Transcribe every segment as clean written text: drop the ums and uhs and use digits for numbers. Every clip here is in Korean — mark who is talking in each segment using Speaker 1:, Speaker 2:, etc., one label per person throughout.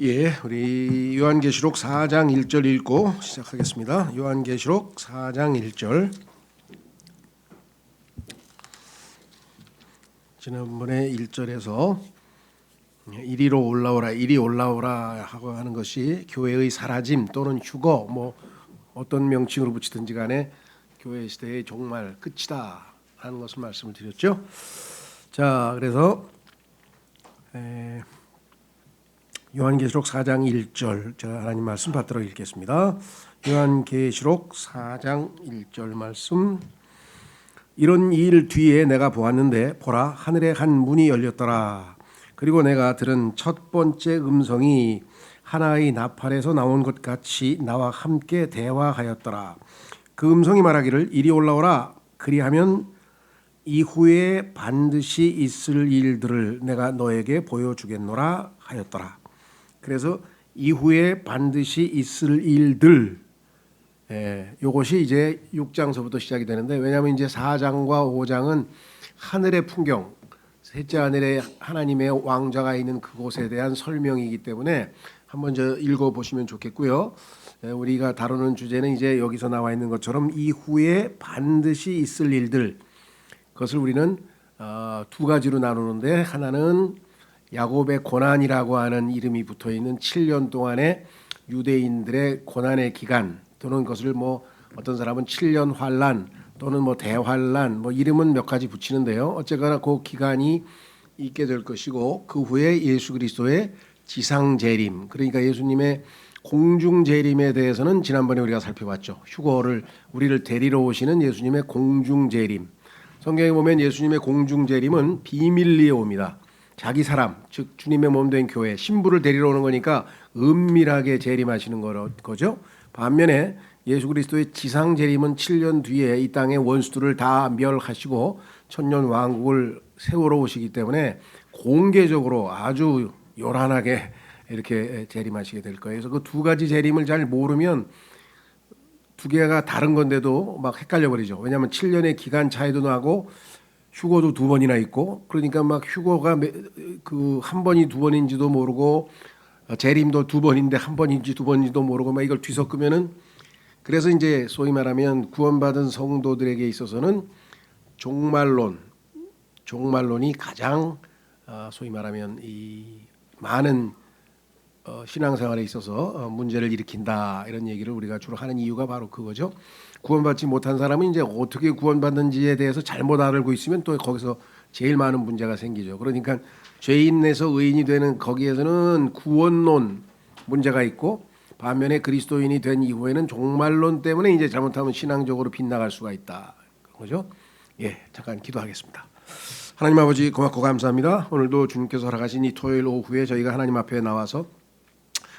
Speaker 1: 예, 우리 요한계시록 4장 1절 읽고 시작하겠습니다. 요한계시록 4장 1절. 지난번에 1절에서 이리로 올라오라, 이리 올라오라 하고 하는 것이 교회의 사라짐 또는 휴거, 뭐 어떤 명칭으로 붙이든지 간에 교회 시대의 종말, 끝이다 하는 것을 말씀을 드렸죠. 자, 그래서 요한계시록 4장 1절 제가 하나님 말씀 받들어 읽겠습니다. 요한계시록 4장 1절 말씀. 이런 일 뒤에 내가 보았는데 보라, 하늘에 한 문이 열렸더라. 그리고 내가 들은 첫 번째 음성이 하나의 나팔에서 나온 것 같이 나와 함께 대화하였더라. 그 음성이 말하기를 이리 올라오라. 그리하면 이후에 반드시 있을 일들을 내가 너에게 보여주겠노라 하였더라. 그래서 이후에 반드시 있을 일들, 이것이 이제 6장서부터 시작이 되는데, 왜냐하면 이제 4장과 5장은 하늘의 풍경, 셋째 하늘에 하나님의 왕좌가 있는 그곳에 대한 설명이기 때문에 한번 저 읽어보시면 좋겠고요. 우리가 다루는 주제는 이제 여기서 나와 있는 것처럼 이후에 반드시 있을 일들, 그것을 우리는 두 가지로 나누는데, 하나는 야곱의 고난이라고 하는 이름이 붙어있는 7년 동안의 유대인들의 고난의 기간, 또는 그것을 뭐 어떤 사람은 7년 환란 또는 뭐 대환란, 뭐 이름은 몇 가지 붙이는데요. 어쨌거나 그 기간이 있게 될 것이고, 그 후에 예수 그리스도의 지상 재림, 그러니까 예수님의 공중 재림에 대해서는 지난번에 우리가 살펴봤죠. 휴거를 우리를 데리러 오시는 예수님의 공중 재림. 성경에 보면 예수님의 공중 재림은 비밀리에 옵니다. 자기 사람, 즉 주님의 몸된 교회, 신부를 데리러 오는 거니까 은밀하게 재림하시는 거죠. 반면에 예수 그리스도의 지상 재림은 7년 뒤에 이 땅의 원수들을 다 멸하시고 천년 왕국을 세우러 오시기 때문에 공개적으로 아주 요란하게 이렇게 재림하시게 될 거예요. 그래서 그 두 가지 재림을 잘 모르면 두 개가 다른 건데도 막 헷갈려 버리죠. 왜냐하면 7년의 기간 차이도 나고 휴거도 두 번이나 있고, 그러니까 막 휴거가 그 한 번이 두 번인지도 모르고 재림도 두 번인데 한 번인지 두 번인지도 모르고 막 이걸 뒤섞으면은, 그래서 이제 소위 말하면 구원받은 성도들에게 있어서는 종말론이 가장 소위 말하면 이 많은 신앙생활에 있어서 문제를 일으킨다, 이런 얘기를 우리가 주로 하는 이유가 바로 그거죠. 구원받지 못한 사람은 이제 어떻게 구원받는지에 대해서 잘못 알고 있으면 또 거기서 제일 많은 문제가 생기죠. 그러니까 죄인에서 의인이 되는 거기에서는 구원론 문제가 있고, 반면에 그리스도인이 된 이후에는 종말론 때문에 이제 잘못하면 신앙적으로 빗나갈 수가 있다, 그죠? 예, 잠깐 기도하겠습니다. 하나님 아버지, 고맙고 감사합니다. 오늘도 주님께서 허락하신 이 토요일 오후에 저희가 하나님 앞에 나와서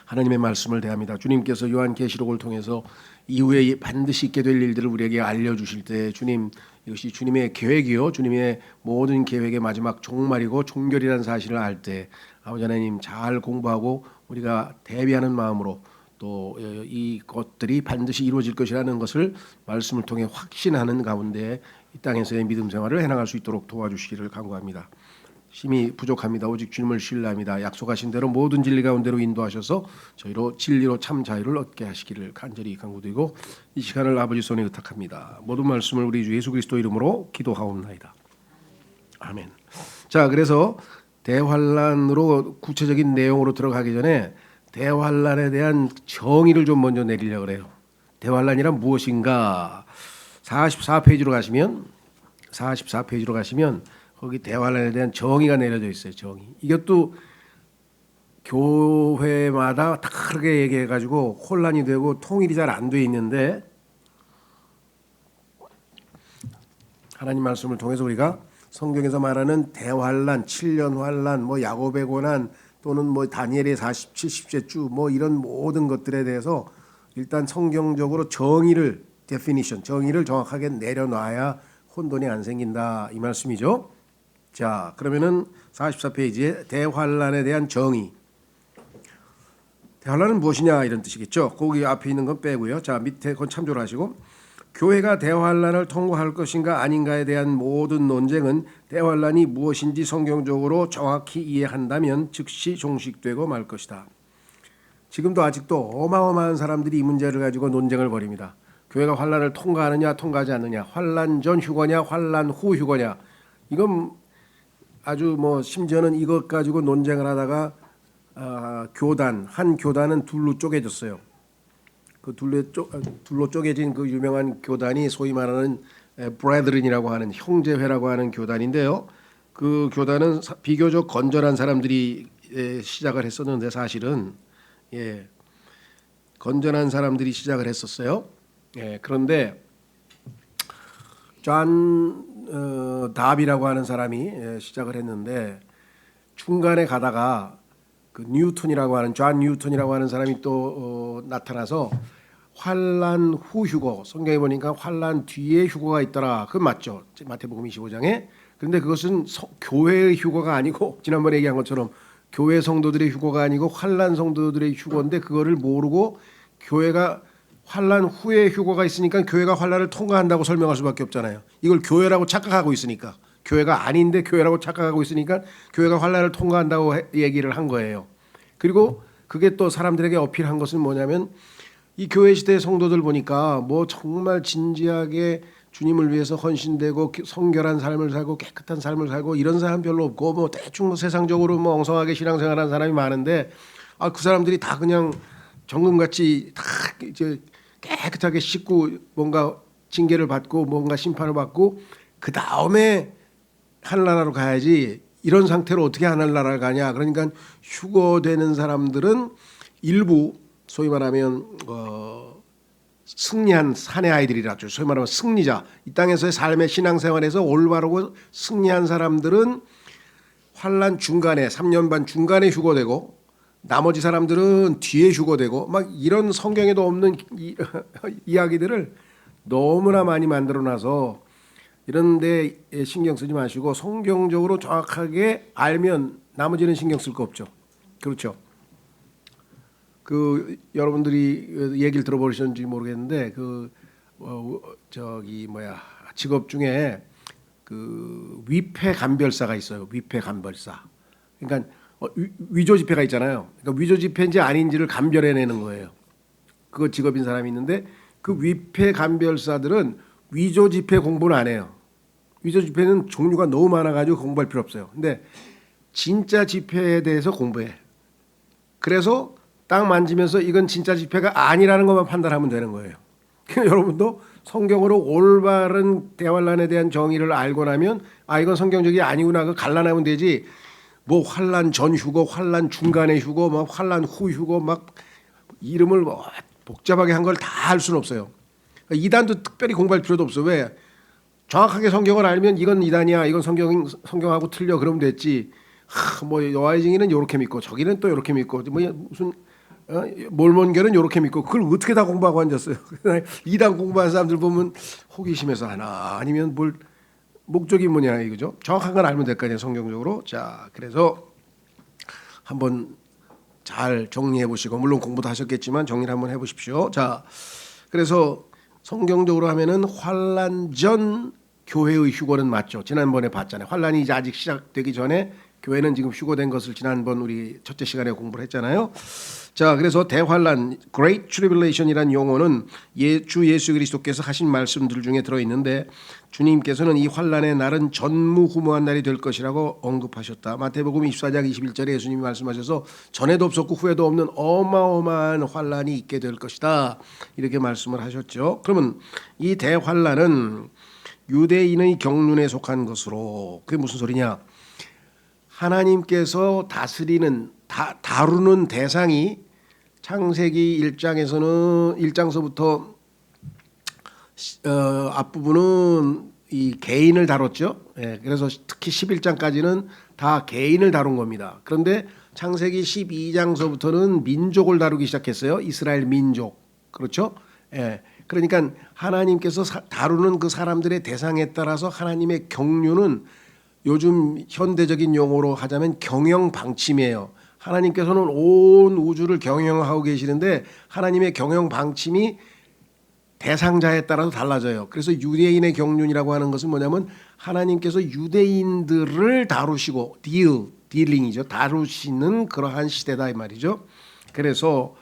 Speaker 1: 하나님의 말씀을 대합니다. 주님께서 요한계시록을 통해서 이후에 반드시 있게 될 일들을 우리에게 알려주실 때, 주님, 이것이 주님의 계획이요, 주님의 모든 계획의 마지막 종말이고 종결이라는 사실을 알 때 아버지 하나님 잘 공부하고 우리가 대비하는 마음으로 또 이 것들이 반드시 이루어질 것이라는 것을 말씀을 통해 확신하는 가운데 이 땅에서의 믿음 생활을 해나갈 수 있도록 도와주시기를 간구합니다. 힘이 부족합니다. 오직 주님을 신뢰합니다. 약속하신 대로 모든 진리 가운데로 인도하셔서 저희로 진리로 참 자유를 얻게 하시기를 간절히 간구드리고, 이 시간을 아버지 손에 의탁합니다. 모든 말씀을 우리 주 예수 그리스도 이름으로 기도하옵나이다. 아멘. 자, 그래서 대환란으로 구체적인 내용으로 들어가기 전에 대환란에 대한 정의를 좀 먼저 내리려고 그래요. 대환란이란 무엇인가? 44페이지로 가시면 거기 대환란에 대한 정의가 내려져 있어요. 정의. 이것도 교회마다 다르게 얘기해가지고 혼란이 되고 통일이 잘 안 돼 있는데, 하나님 말씀을 통해서 우리가 성경에서 말하는 대환란, 7년 환란, 뭐 야곱의 고난, 또는 뭐 다니엘의 40, 70세 주, 뭐 이런 모든 것들에 대해서 일단 성경적으로 정의를 정확하게 내려놔야 혼돈이 안 생긴다, 이 말씀이죠. 자, 그러면은 44페이지에 대환란에 대한 정의. 대환란은 무엇이냐, 이런 뜻이겠죠. 거기 앞에 있는 건 빼고요. 자, 밑에 건 참조를 하시고, 교회가 대환란을 통과할 것인가 아닌가에 대한 모든 논쟁은 대환란이 무엇인지 성경적으로 정확히 이해한다면 즉시 종식되고 말 것이다. 지금도 아직도 어마어마한 사람들이 이 문제를 가지고 논쟁을 벌입니다. 교회가 환란을 통과하느냐 통과하지 않느냐, 환란 전 휴거냐 환란 후 휴거냐. 이건 아주 뭐 심지어는 이것 가지고 논쟁을 하다가 교단 한 교단은 둘로 쪼개졌어요. 그 둘로 쪼개진 그 유명한 교단이 소위 말하는 브레드린이라고 하는 형제회라고 하는 교단인데요. 그 교단은 비교적 건전한 사람들이 시작을 했었는데 사실은 건전한 사람들이 시작을 했었어요. 그런데 존 답이라고 하는 사람이 시작을 했는데 중간에 가다가 그 뉴턴이라고 하는 존 뉴턴이라고 하는 사람이 또 나타나서 환란 후 휴거, 성경에 보니까 환란 뒤에 휴거가 있더라. 그건 맞죠. 마태복음 25장에. 그런데 그것은 교회의 휴거가 아니고 지난번에 얘기한 것처럼 교회 성도들의 휴거가 아니고 환란 성도들의 휴거인데 그거를 모르고 교회가 환란 후에 휴거가 있으니까 교회가 환란을 통과한다고 설명할 수밖에 없잖아요. 이걸 교회라고 착각하고 있으니까. 교회가 아닌데 교회라고 착각하고 있으니까 교회가 환란을 통과한다고 얘기를 한 거예요. 그리고 그게 또 사람들에게 어필한 것은 뭐냐면 이 교회 시대의 성도들 보니까 뭐 정말 진지하게 주님을 위해서 헌신되고 성결한 삶을 살고 깨끗한 삶을 살고 이런 사람 별로 없고 뭐 대충 뭐 세상적으로 뭐 엉성하게 신앙생활하는 사람이 많은데 그 사람들이 다 그냥 정금같이 다 이제 깨끗하게 씻고 뭔가 징계를 받고 뭔가 심판을 받고 그 다음에 하늘나라로 가야지 이런 상태로 어떻게 하늘나라를 가냐. 그러니까 휴거되는 사람들은 일부 소위 말하면 승리한 사내 아이들이라죠. 소위 말하면 승리자. 이 땅에서의 삶의 신앙생활에서 올바르고 승리한 사람들은 환란 중간에 3년 반 중간에 휴거되고 나머지 사람들은 뒤에 휴거되고 막 이런 성경에도 없는 이야기들을 너무나 많이 만들어놔서 이런 데 신경 쓰지 마시고 성경적으로 정확하게 알면 나머지는 신경 쓸 거 없죠. 그렇죠. 그 여러분들이 얘기를 들어보셨는지 모르겠는데 직업 중에 그 위패 감별사가 있어요. 위패 감별사. 그러니까 위조 지폐가 있잖아요. 그러니까 위조 지폐인지 아닌지를 감별해내는 거예요. 그거 직업인 사람이 있는데 그 위패 감별사들은 위조 지폐 공부는 안 해요. 위조 지폐는 종류가 너무 많아가지고 공부할 필요 없어요. 근데 진짜 지폐에 대해서 공부해. 그래서 딱 만지면서 이건 진짜 지폐가 아니라는 것만 판단하면 되는 거예요. 여러분도 성경으로 올바른 대환란에 대한 정의를 알고 나면 이건 성경적이 아니구나. 그거 갈라내면 되지. 뭐 환란 전 휴거, 환란 중간에 휴거, 막 환란 후 휴거, 막 이름을 뭐 복잡하게 한 걸 다 할 수는 없어요. 그러니까 이단도 특별히 공부할 필요도 없어. 왜? 정확하게 성경을 알면 이건 이단이야, 이건 성경하고 틀려 그러면 됐지. 뭐 여호와의 증인은 이렇게 믿고 저기는 또 이렇게 믿고 뭐 무슨 몰몬교는 이렇게 믿고 그걸 어떻게 다 공부하고 앉았어요. 이단 공부한 사람들 보면 호기심에서 하나 아니면 뭘 목적이 뭐냐 이거죠. 정확한 건 알면 될 거 아니에요, 성경적으로. 자, 그래서 한번 잘 정리해 보시고 물론 공부도 하셨겠지만 정리를 한번 해보십시오. 자, 그래서 성경적으로 하면은 환란 전 교회의 휴거는 맞죠. 지난번에 봤잖아요. 환란이 이제 아직 시작되기 전에 교회는 지금 휴거된 것을 지난번 우리 첫째 시간에 공부를 했잖아요. 자, 그래서 대환란, Great Tribulation이라는 용어는 주 예수 그리스도께서 하신 말씀들 중에 들어있는데 주님께서는 이 환란의 날은 전무후무한 날이 될 것이라고 언급하셨다. 마태복음 24장 21절에 예수님이 말씀하셔서 전에도 없었고 후에도 없는 어마어마한 환란이 있게 될 것이다. 이렇게 말씀을 하셨죠. 그러면 이 대환란은 유대인의 경륜에 속한 것으로 그게 무슨 소리냐? 하나님께서 다스리는 다루는 대상이 창세기 1장서부터 앞부분은 이 개인을 다뤘죠. 그래서 특히 11장까지는 다 개인을 다룬 겁니다. 그런데 창세기 12장서부터는 민족을 다루기 시작했어요. 이스라엘 민족. 그렇죠? 그러니까 하나님께서 다루는 그 사람들의 대상에 따라서 하나님의 경륜은 요즘 현대적인 용어로 하자면 경영 방침이에요. 하나님께서는 온 우주를 경영하고 계시는데 하나님의 경영 방침이 대상자에 따라서 달라져요. 그래서 유대인의 경륜이라고 하는 것은 뭐냐면 하나님께서 유대인들을 다루시고 딜링이죠. 다루시는 그러한 시대다 이 말이죠. 그래서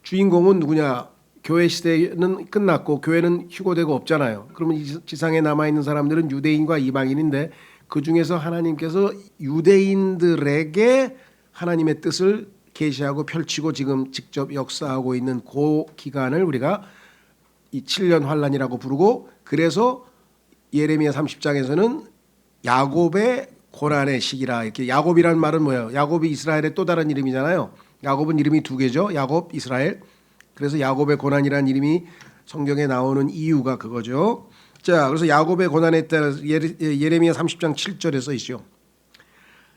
Speaker 1: 주인공은 누구냐? 교회 시대는 끝났고 교회는 휴고되고 없잖아요. 그러면 이 지상에 남아있는 사람들은 유대인과 이방인인데 그 중에서 하나님께서 유대인들에게 하나님의 뜻을 계시하고 펼치고 지금 직접 역사하고 있는 그 기간을 우리가 이 7년 환란이라고 부르고, 그래서 예레미야 30장에서는 야곱의 고난의 시기라. 이렇게 야곱이라는 말은 뭐예요? 야곱이 이스라엘의 또 다른 이름이잖아요. 야곱은 이름이 두 개죠. 야곱, 이스라엘. 그래서 야곱의 고난이라는 이름이 성경에 나오는 이유가 그거죠. 자, 그래서 야곱의 고난에 따라 예레미야 30장 7절에 써 있죠.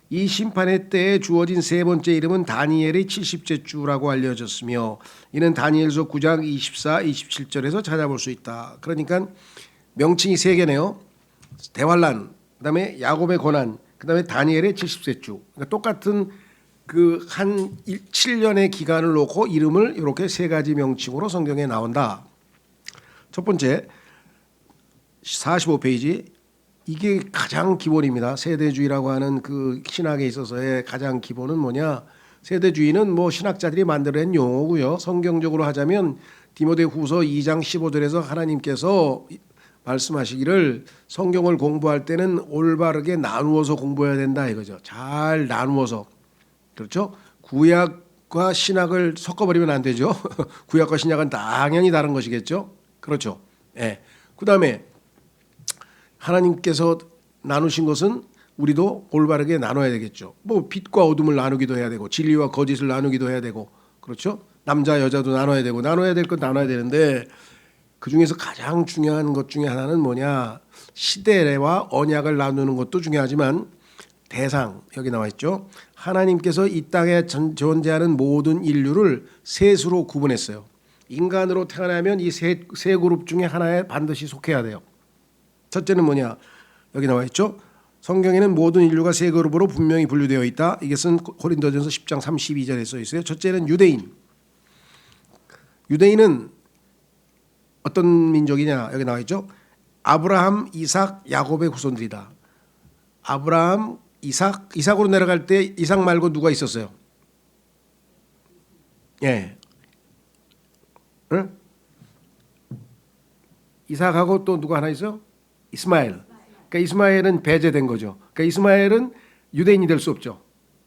Speaker 1: 이 심판의 때에 주어진 세 번째 이름은 다니엘의 70째 주라고 알려졌으며 이는 다니엘서 9장 24, 27절에서 찾아볼 수 있다. 그러니까 명칭이 세 개네요. 대환란, 그다음에 야곱의 고난, 그다음에 다니엘의 70세 주. 그러니까 똑같은 그 한 7년의 기간을 놓고 이름을 이렇게 세 가지 명칭으로 성경에 나온다. 첫 번째 45페이지. 이게 가장 기본입니다. 세대주의라고 하는 그 신학에 있어서의 가장 기본은 뭐냐? 세대주의는 뭐 신학자들이 만들어낸 용어고요. 성경적으로 하자면 디모데후서 2장 15절에서 하나님께서 말씀하시기를 성경을 공부할 때는 올바르게 나누어서 공부해야 된다 이거죠. 잘 나누어서. 그렇죠? 구약과 신학을 섞어버리면 안 되죠. 구약과 신약은 당연히 다른 것이겠죠. 그렇죠. 예. 그다음에 하나님께서 나누신 것은 우리도 올바르게 나눠야 되겠죠. 뭐 빛과 어둠을 나누기도 해야 되고 진리와 거짓을 나누기도 해야 되고, 그렇죠? 남자 여자도 나눠야 되고 나눠야 될 건 나눠야 되는데 그 중에서 가장 중요한 것 중에 하나는 뭐냐? 시대와 언약을 나누는 것도 중요하지만 대상, 여기 나와 있죠. 하나님께서 이 땅에 존재하는 모든 인류를 셋으로 구분했어요. 인간으로 태어나면 이 세 그룹 중에 하나에 반드시 속해야 돼요. 첫째는 뭐냐? 여기 나와 있죠. 성경에는 모든 인류가 세 그룹으로 분명히 분류되어 있다. 이것은 고린도전서 10장 32절에 써 있어요. 첫째는 유대인. 유대인은 어떤 민족이냐? 여기 나와 있죠. 아브라함, 이삭, 야곱의 후손들이다. 아브라함, 이삭으로 내려갈 때 이삭 말고 누가 있었어요? 예. 응? 이삭하고 또 누가 하나 있어? 이스마엘. 그러니까 이스마엘은 배제된 거죠. 그러니까 이스마엘은 유대인이 될 수 없죠.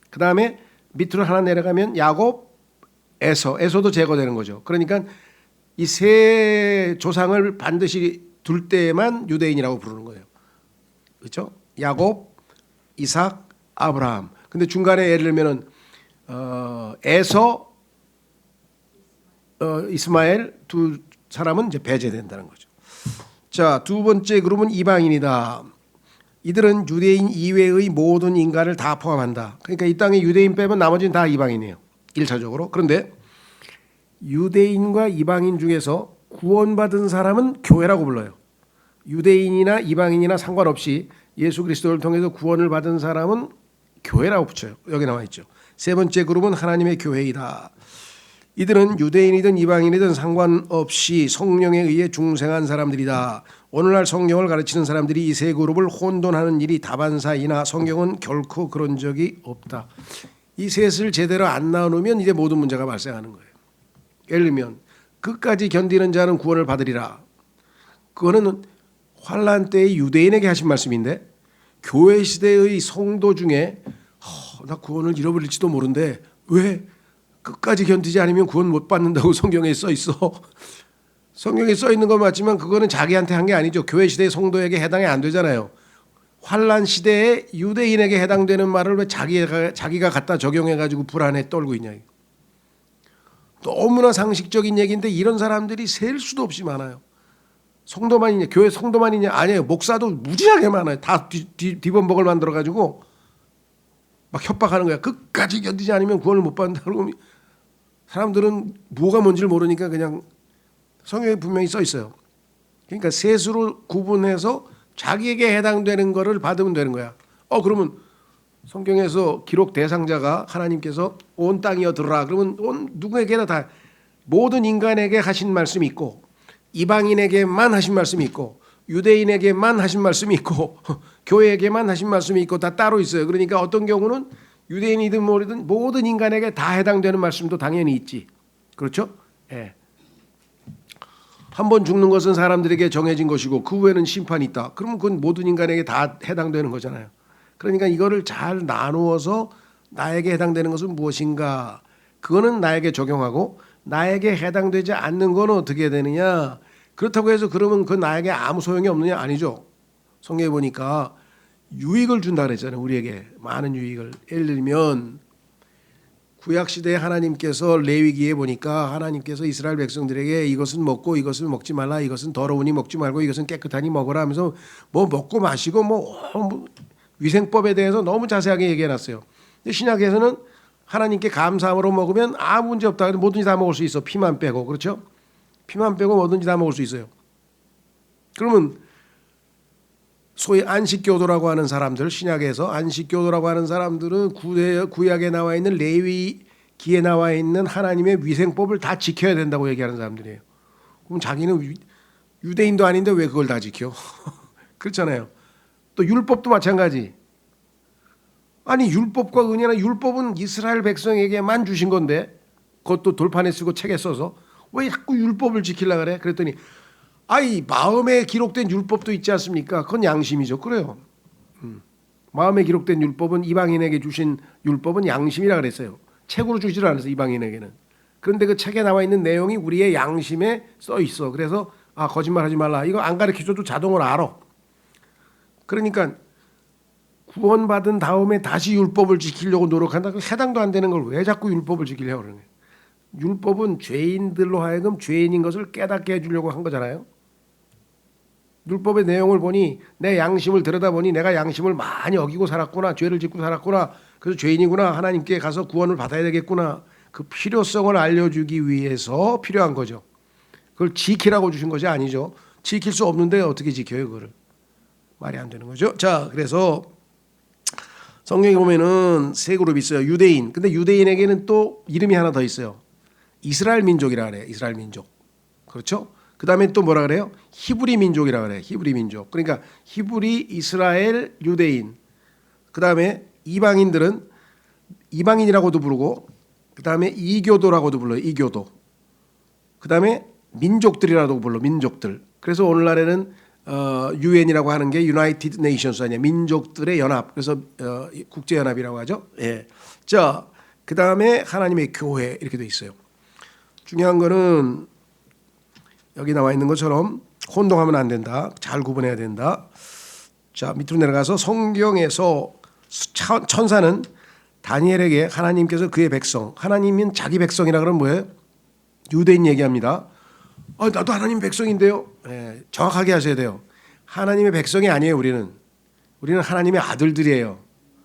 Speaker 1: 그 다음에 밑으로 하나 내려가면 야곱, 에서도 제거되는 거죠. 그러니까 이 세 조상을 반드시 둘 때만 유대인이라고 부르는 거예요. 그렇죠? 야곱, 이삭, 아브라함. 근데 중간에 예를 들면은 에서, 이스마엘 두 사람은 이제 배제된다는 거죠. 자, 두 번째 그룹은 이방인이다. 이들은 유대인 이외의 모든 인간을 다 포함한다. 그러니까 이 땅에 유대인 빼면 나머지는 다 이방인이에요. 1차적으로. 그런데 유대인과 이방인 중에서 구원받은 사람은 교회라고 불러요. 유대인이나 이방인이나 상관없이 예수 그리스도를 통해서 구원을 받은 사람은 교회라고 붙여요. 여기 나와 있죠. 세 번째 그룹은 하나님의 교회이다. 이들은 유대인이든 이방인이든 상관없이 성령에 의해 중생한 사람들이다. 오늘날 성경을 가르치는 사람들이 이 세 그룹을 혼돈하는 일이 다반사이나 성경은 결코 그런 적이 없다. 이 셋을 제대로 안 나누면 이제 모든 문제가 발생하는 거예요. 예를 들면 끝까지 견디는 자는 구원을 받으리라. 그거는 환란 때의 유대인에게 하신 말씀인데 교회 시대의 성도 중에 나 구원을 잃어버릴지도 모른데 왜 끝까지 견디지 않으면 구원 못 받는다고 성경에 써 있어. 성경에 써 있는 건 맞지만 그거는 자기한테 한 게 아니죠. 교회 시대의 성도에게 해당이 안 되잖아요. 환란 시대에 유대인에게 해당되는 말을 왜 자기가 갖다 적용해가지고 불안에 떨고 있냐. 너무나 상식적인 얘기인데 이런 사람들이 셀 수도 없이 많아요. 성도만이냐, 교회 성도만이냐? 아니에요. 목사도 무지하게 많아요. 다 뒤범벅을 만들어가지고 막 협박하는 거야. 끝까지 견디지 않으면 구원을 못 받는다. 그러면 사람들은 뭐가 뭔지를 모르니까 그냥 성경에 분명히 써 있어요. 그러니까 셋으로 구분해서 자기에게 해당되는 거를 받으면 되는 거야. 그러면 성경에서 기록 대상자가 하나님께서 온 땅이여 들으라. 그러면 온 누구에게나 다 모든 인간에게 하신 말씀이 있고 이방인에게만 하신 말씀이 있고 유대인에게만 하신 말씀이 있고 교회에게만 하신 말씀이 있고 다 따로 있어요. 그러니까 어떤 경우는 유대인이든 뭐든 모든 인간에게 다 해당되는 말씀도 당연히 있지. 그렇죠? 예. 한 번 죽는 것은 사람들에게 정해진 것이고 그 후에는 심판이 있다. 그러면 그건 모든 인간에게 다 해당되는 거잖아요. 그러니까 이거를 잘 나누어서 나에게 해당되는 것은 무엇인가? 그거는 나에게 적용하고 나에게 해당되지 않는 건 어떻게 되느냐? 그렇다고 해서 그러면 그 나에게 아무 소용이 없느냐? 아니죠. 성경에 보니까 유익을 준다 그랬잖아요. 우리에게 많은 유익을. 예를 들면 구약 시대에 하나님께서 레위기에 보니까 하나님께서 이스라엘 백성들에게 이것은 먹고 이것은 먹지 말라, 이것은 더러우니 먹지 말고 이것은 깨끗하니 먹으라 하면서 뭐 먹고 마시고 뭐 위생법에 대해서 너무 자세하게 얘기해놨어요. 근데 신약에서는 하나님께 감사함으로 먹으면 아무 문제 없다. 뭐든지 다 먹을 수 있어. 피만 빼고. 그렇죠? 피만 빼고 뭐든지 다 먹을 수 있어요. 그러면 소위 안식교도라고 하는 사람들, 신약에서 안식교도라고 하는 사람들은 구약에 나와 있는 레위기에 나와 있는 하나님의 위생법을 다 지켜야 된다고 얘기하는 사람들이에요. 그럼 자기는 유대인도 아닌데 왜 그걸 다 지켜? 그렇잖아요. 또 율법도 마찬가지. 아니 율법과 은혜나 율법은 이스라엘 백성에게만 주신 건데 그것도 돌판에 쓰고 책에 써서 왜 자꾸 율법을 지키려고 그래? 그랬더니 아이 마음에 기록된 율법도 있지 않습니까? 그건 양심이죠. 그래요. 마음에 기록된 율법은 이방인에게 주신 율법은 양심이라 그랬어요. 책으로 주지를 않았어요. 이방인에게는. 그런데 그 책에 나와 있는 내용이 우리의 양심에 써 있어. 그래서 아 거짓말하지 말라. 이거 안 가르쳐줘도 자동으로 알아. 그러니까 구원받은 다음에 다시 율법을 지키려고 노력한다. 해당도 안 되는 걸 왜 자꾸 율법을 지키려고 그러는 거예요. 율법은 죄인들로 하여금 죄인인 것을 깨닫게 해주려고 한 거잖아요. 율법의 내용을 보니 내 양심을 들여다보니 내가 양심을 많이 어기고 살았구나. 죄를 짓고 살았구나. 그래서 죄인이구나. 하나님께 가서 구원을 받아야 되겠구나. 그 필요성을 알려주기 위해서 필요한 거죠. 그걸 지키라고 주신 것이 아니죠. 지킬 수 없는데 어떻게 지켜요 그거를. 말이 안 되는 거죠. 자, 그래서 성경에 보면은 세 그룹이 있어요. 유대인. 근데 유대인에게는 또 이름이 하나 더 있어요. 이스라엘 민족이라 그래요. 이스라엘 민족. 그렇죠? 그다음에 또 뭐라 그래요? 히브리 민족이라 그래요. 히브리 민족. 그러니까 히브리, 이스라엘, 유대인. 그다음에 이방인들은 이방인이라고도 부르고 그다음에 이교도라고도 불러요. 이교도. 그다음에 민족들이라고 불러. 민족들. 그래서 오늘날에는 UN이라고 하는 게 United Nations 아니야. 민족들의 연합. 그래서 국제 연합이라고 하죠. 예. 자, 그다음에 하나님의 교회 이렇게 돼 있어요. 중요한 거는 여기 나와 있는 것처럼 혼동하면 안 된다. 잘 구분해야 된다. 자, 밑으로 내려가서 성경에서 천사는 다니엘에게 하나님께서 그의 백성, 하나님은 자기 백성이라 그러면 뭐예요? 유대인 얘기합니다. 나도 하나님 백성인데요. 네, 정확하게 하셔야 돼요. 하나님의 백성이 아니에요. 우리는 하나님의 아들들이에요.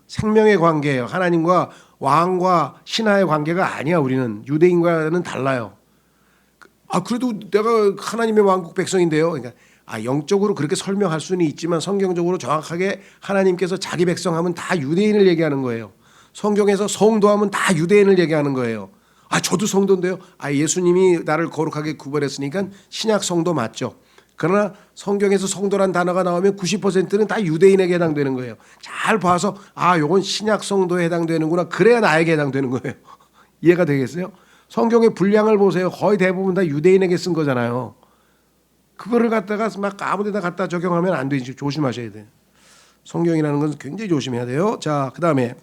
Speaker 1: 생명의 관계예요. 하나님과 왕과 신하의 관계가 아니야. 우리는 유대인과는 달라요. 그래도 내가 하나님의 왕국 백성인데요. 그러니까 영적으로 그렇게 설명할 수는 있지만 성경적으로 정확하게 하나님께서 자기 백성하면 다 유대인을 얘기하는 거예요. 성경에서 성도하면 다 유대인을 얘기하는 거예요. 저도 성도인데요. 예수님이 나를 거룩하게 구별했으니까 신약 성도 맞죠. 그러나 성경에서 성도란 단어가 나오면 90%는 다 유대인에게 해당되는 거예요. 잘 봐서 요건 신약 성도에 해당되는구나. 그래야 나에게 해당되는 거예요. 이해가 되겠어요? 성경의 분량을 보세요. 거의 대부분 다 유대인에게 쓴 거잖아요. 그거를 갖다가 막 아무데나 갖다 적용하면 안 되지. 조심하셔야 돼요. 성경이라는 건 굉장히 조심해야 돼요. 자, 그다음에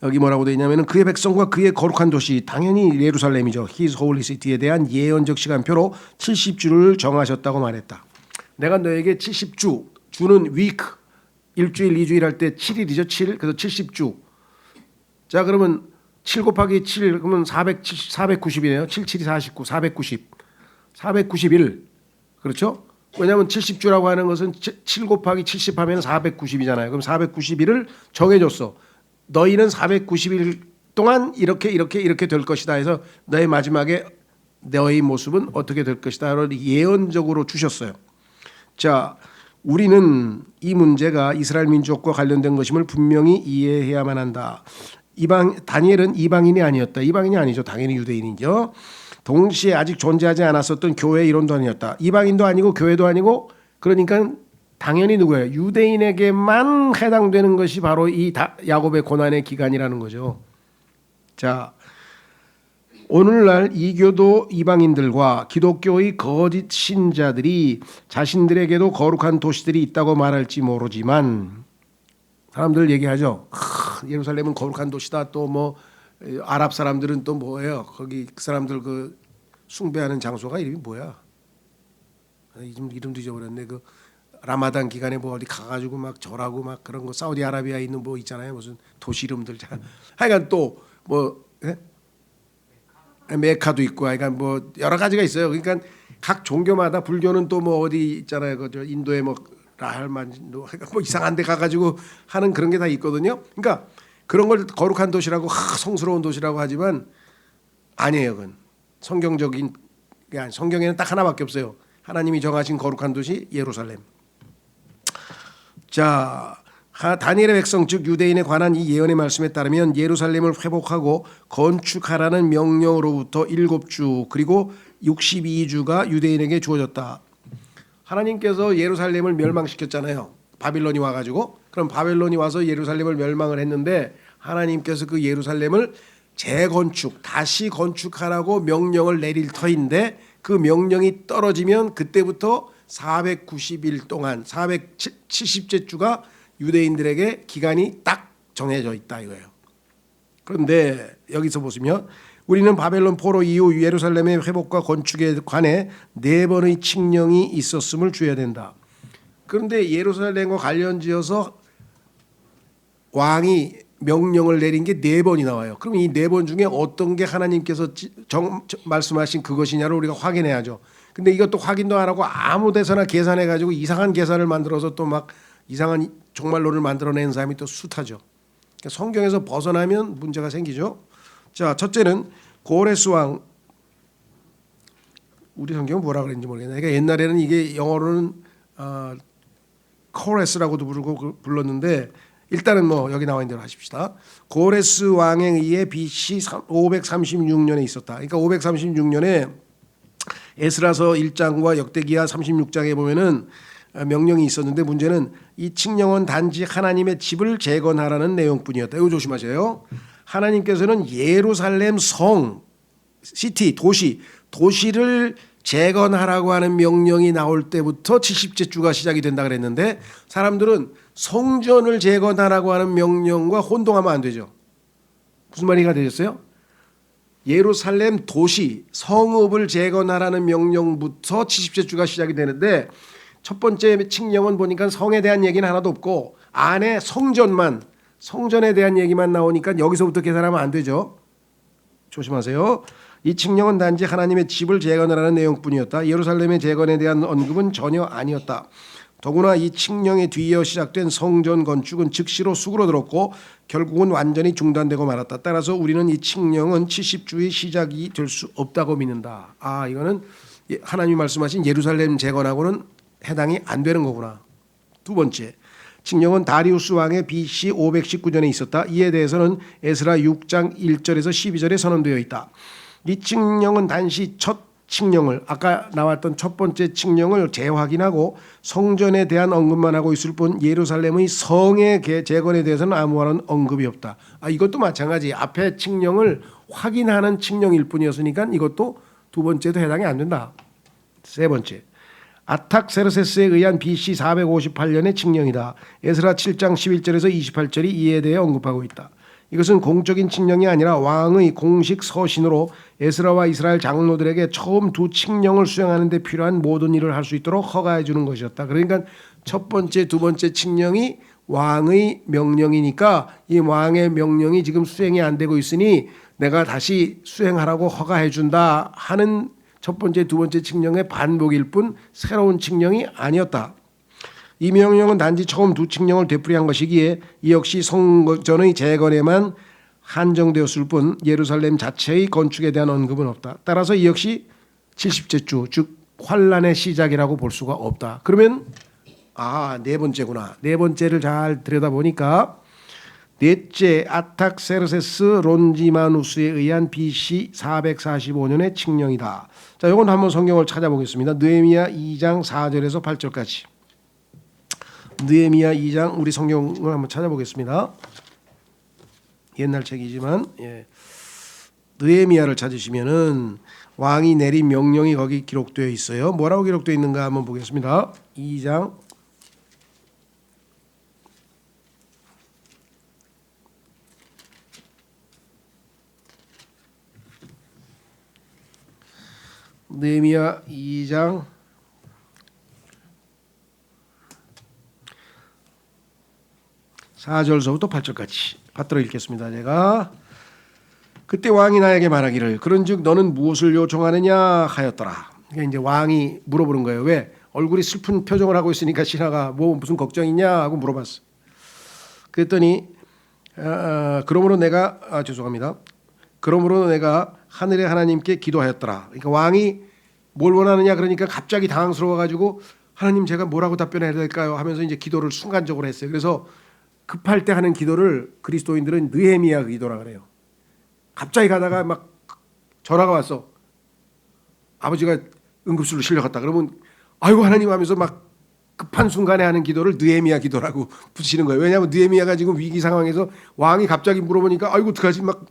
Speaker 1: 여기 뭐라고 되어 있냐면은 그의 백성과 그의 거룩한 도시, 당연히 예루살렘이죠. His holy city에 대한 예언적 시간표로 70주를 정하셨다고 말했다. 내가 너에게 70주, 주는 week, 일주일, 2주일 할 때 7일이죠. 7, 그래서 70주. 자, 그러면 7 곱하기 7 그러면 490이네요. 7, 7이 49, 490. 491. 그렇죠? 왜냐하면 70주라고 하는 것은 7 곱하기 70 하면 490이잖아요. 그럼 491을 정해줬어. 너희는 490일 동안 이렇게 될 것이다 해서 너의 마지막에 너의 모습은 어떻게 될 것이다 예언적으로 주셨어요. 자, 우리는 이 문제가 이스라엘 민족과 관련된 것임을 분명히 이해해야만 한다. 다니엘은 이방인이 아니었다. 이방인이 아니죠. 당연히 유대인이죠. 동시에 아직 존재하지 않았었던 교회 이론도 아니었다. 이방인도 아니고 교회도 아니고 그러니까 당연히 누구예요? 유대인에게만 해당되는 것이 바로 이 야곱의 고난의 기간이라는 거죠. 자, 오늘날 이교도 이방인들과 기독교의 거짓 신자들이 자신들에게도 거룩한 도시들이 있다고 말할지 모르지만 사람들 얘기하죠. 예루살렘은 거룩한 도시다. 또 뭐 아랍 사람들은 또 뭐예요? 거기 그 사람들 그 숭배하는 장소가 이름이 뭐야? 이름도 잊어버렸네. 그 라마단 기간에 뭐 어디 가가지고 막 절하고 막 그런 거 사우디아라비아에 있는 뭐 있잖아요. 무슨 도시 이름들 잘. 하여간 또 뭐 메카도 있고, 하여간 뭐 여러 가지가 있어요. 그러니까 각 종교마다 불교는 또 뭐 어디 있잖아요. 그 저 인도에 뭐 라할만도 뭐 이상한 데 가가지고 하는 그런 게 다 있거든요. 그러니까 그런 걸 거룩한 도시라고 성스러운 도시라고 하지만 아니에요. 그건 성경적인 그냥 성경에는 딱 하나밖에 없어요. 하나님이 정하신 거룩한 도시 예루살렘. 자, 다니엘의 백성 즉 유대인에 관한 이 예언의 말씀에 따르면 예루살렘을 회복하고 건축하라는 명령으로부터 7주 그리고 62주가 유대인에게 주어졌다. 하나님께서 예루살렘을 멸망시켰잖아요. 바빌론이 와가지고. 그럼 바빌론이 와서 예루살렘을 멸망을 했는데 하나님께서 그 예루살렘을 재건축, 다시 건축하라고 명령을 내릴 터인데 그 명령이 떨어지면 그때부터 490일 동안 470째 주가 유대인들에게 기간이 딱 정해져 있다 이거예요. 그런데 여기서 보시면 우리는 바벨론 포로 이후 예루살렘의 회복과 건축에 관해 4번의 칙령이 있었음을 주어야 된다. 그런데 예루살렘과 관련지어서 왕이 명령을 내린 게 4번이 나와요. 그럼 이 4번 중에 어떤 게 하나님께서 말씀하신 그것이냐를 우리가 확인해야죠. 근데 이것도 확인도 안 하고 아무 데서나 계산해 가지고 이상한 계산을 만들어서 또 막 이상한 종말론을 만들어낸 사람이 또 숱하죠. 그러니까 성경에서 벗어나면 문제가 생기죠. 자, 첫째는 고레스 왕. 우리 성경은 뭐라 그랬는지 모르겠네. 그러니까 옛날에는 이게 영어로는 코레스라고도 부르고 불렀는데 일단은 뭐 여기 나와 있는 대로 하십시다. 고레스 왕에 의해 BC 536년에 있었다. 그러니까 536년에 에스라서 1장과 역대기하 36장에 보면은 명령이 있었는데 문제는 이 칙령은 단지 하나님의 집을 재건하라는 내용뿐이었다. 이거 조심하세요. 하나님께서는 예루살렘 성, 시티, 도시를 재건하라고 하는 명령이 나올 때부터 70째 주가 시작이 된다 그랬는데 사람들은 성전을 재건하라고 하는 명령과 혼동하면 안 되죠. 무슨 말이가 되셨어요? 예루살렘 도시, 성읍을 재건하라는 명령부터 70째 주가 시작이 되는데 첫 번째 칙령은 보니까 성에 대한 얘기는 하나도 없고 안에 성전에 대한 얘기만 나오니까 여기서부터 계산하면 안 되죠. 조심하세요. 이 칙령은 단지 하나님의 집을 재건하라는 내용뿐이었다. 예루살렘의 재건에 대한 언급은 전혀 아니었다. 더구나 이 칙령에 뒤이어 시작된 성전 건축은 즉시로 수그러들었고 결국은 완전히 중단되고 말았다. 따라서 우리는 이 칙령은 70주의 시작이 될 수 없다고 믿는다. 이거는 하나님이 말씀하신 예루살렘 재건하고는 해당이 안 되는 거구나. 두 번째, 칙령은 다리우스 왕의 BC 519년에 있었다. 이에 대해서는 에스라 6장 1절에서 12절에 선언되어 있다. 이 칙령은 단지 첫 칙령을 아까 나왔던 첫 번째 칙령을 재확인하고 성전에 대한 언급만 하고 있을 뿐 예루살렘의 성의 재건에 대해서는 아무런 언급이 없다. 이것도 마찬가지. 앞에 칙령을 확인하는 칙령일 뿐이었으니까 이것도 두 번째도 해당이 안 된다. 세 번째, 아탁세르세스에 의한 BC 458년의 칙령이다. 에스라 7장 11절에서 28절이 이에 대해 언급하고 있다. 이것은 공적인 칙령이 아니라 왕의 공식 서신으로 에스라와 이스라엘 장로들에게 처음 두 칙령을 수행하는 데 필요한 모든 일을 할 수 있도록 허가해 주는 것이었다. 그러니까 첫 번째, 두 번째 칙령이 왕의 명령이니까 이 왕의 명령이 지금 수행이 안 되고 있으니 내가 다시 수행하라고 허가해 준다 하는 첫 번째, 두 번째 칙령의 반복일 뿐 새로운 칙령이 아니었다. 이 명령은 단지 처음 두 칙령을 되풀이한 것이기에 이 역시 성전의 재건에만 한정되었을 뿐 예루살렘 자체의 건축에 대한 언급은 없다. 따라서 이 역시 70째 주, 즉 환란의 시작이라고 볼 수가 없다. 그러면 네 번째구나. 네 번째를 잘 들여다보니까 넷째 아탁세르세스 론지마누스에 의한 BC 445년의 칙령이다. 자, 이건 한번 성경을 찾아보겠습니다. 느헤미야 2장 4절에서 8절까지. 느헤미야 2장 우리 성경을 한번 찾아보겠습니다. 옛날 책이지만 느헤미야를 찾으시면은 왕이 내린 명령이 거기 기록되어 있어요. 뭐라고 기록되어 있는가 한번 보겠습니다. 2장 느헤미야 2장 4절서부터 8절까지 받들어 읽겠습니다. 제가 그때 왕이 나에게 말하기를 그런즉 너는 무엇을 요청하느냐 하였더라. 그러니까 이제 왕이 물어보는 거예요. 왜? 얼굴이 슬픈 표정을 하고 있으니까 신하가 뭐 무슨 걱정 있냐 하고 물어봤어. 그랬더니 그러므로 내가 죄송합니다. 그러므로 내가 하늘의 하나님께 기도하였더라. 그러니까 왕이 뭘 원하느냐 그러니까 갑자기 당황스러워 가지고 하나님 제가 뭐라고 답변해야 될까요? 하면서 이제 기도를 순간적으로 했어요. 그래서 급할 때 하는 기도를 그리스도인들은 느헤미야 기도라 그래요. 갑자기 가다가 막 전화가 왔어. 아버지가 응급실로 실려갔다. 그러면 아이고 하나님 하면서 막 급한 순간에 하는 기도를 느헤미야 기도라고 붙이는 거예요. 왜냐하면 느헤미야가 지금 위기 상황에서 왕이 갑자기 물어보니까 아이고 어떡하지 막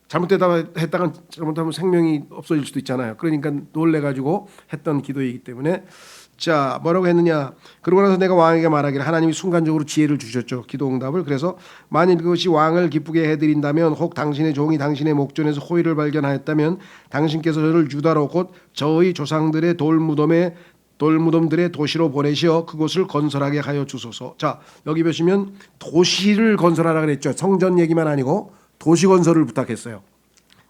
Speaker 1: 잘못했다가 잘못하면 생명이 없어질 수도 있잖아요. 그러니까 놀래가지고 했던 기도이기 때문에 자 뭐라고 했느냐. 그러고 나서 내가 왕에게 말하기를 하나님이 순간적으로 지혜를 주셨죠. 기도 응답을. 그래서 만일 그것이 왕을 기쁘게 해드린다면 혹 당신의 종이 당신의 목전에서 호의를 발견하였다면 당신께서 저를 유다로 곧 저의 조상들의 돌무덤들의 도시로 보내시어 그곳을 건설하게 하여 주소서. 자 여기 보시면 도시를 건설하라 그랬죠. 성전 얘기만 아니고 도시 건설을 부탁했어요.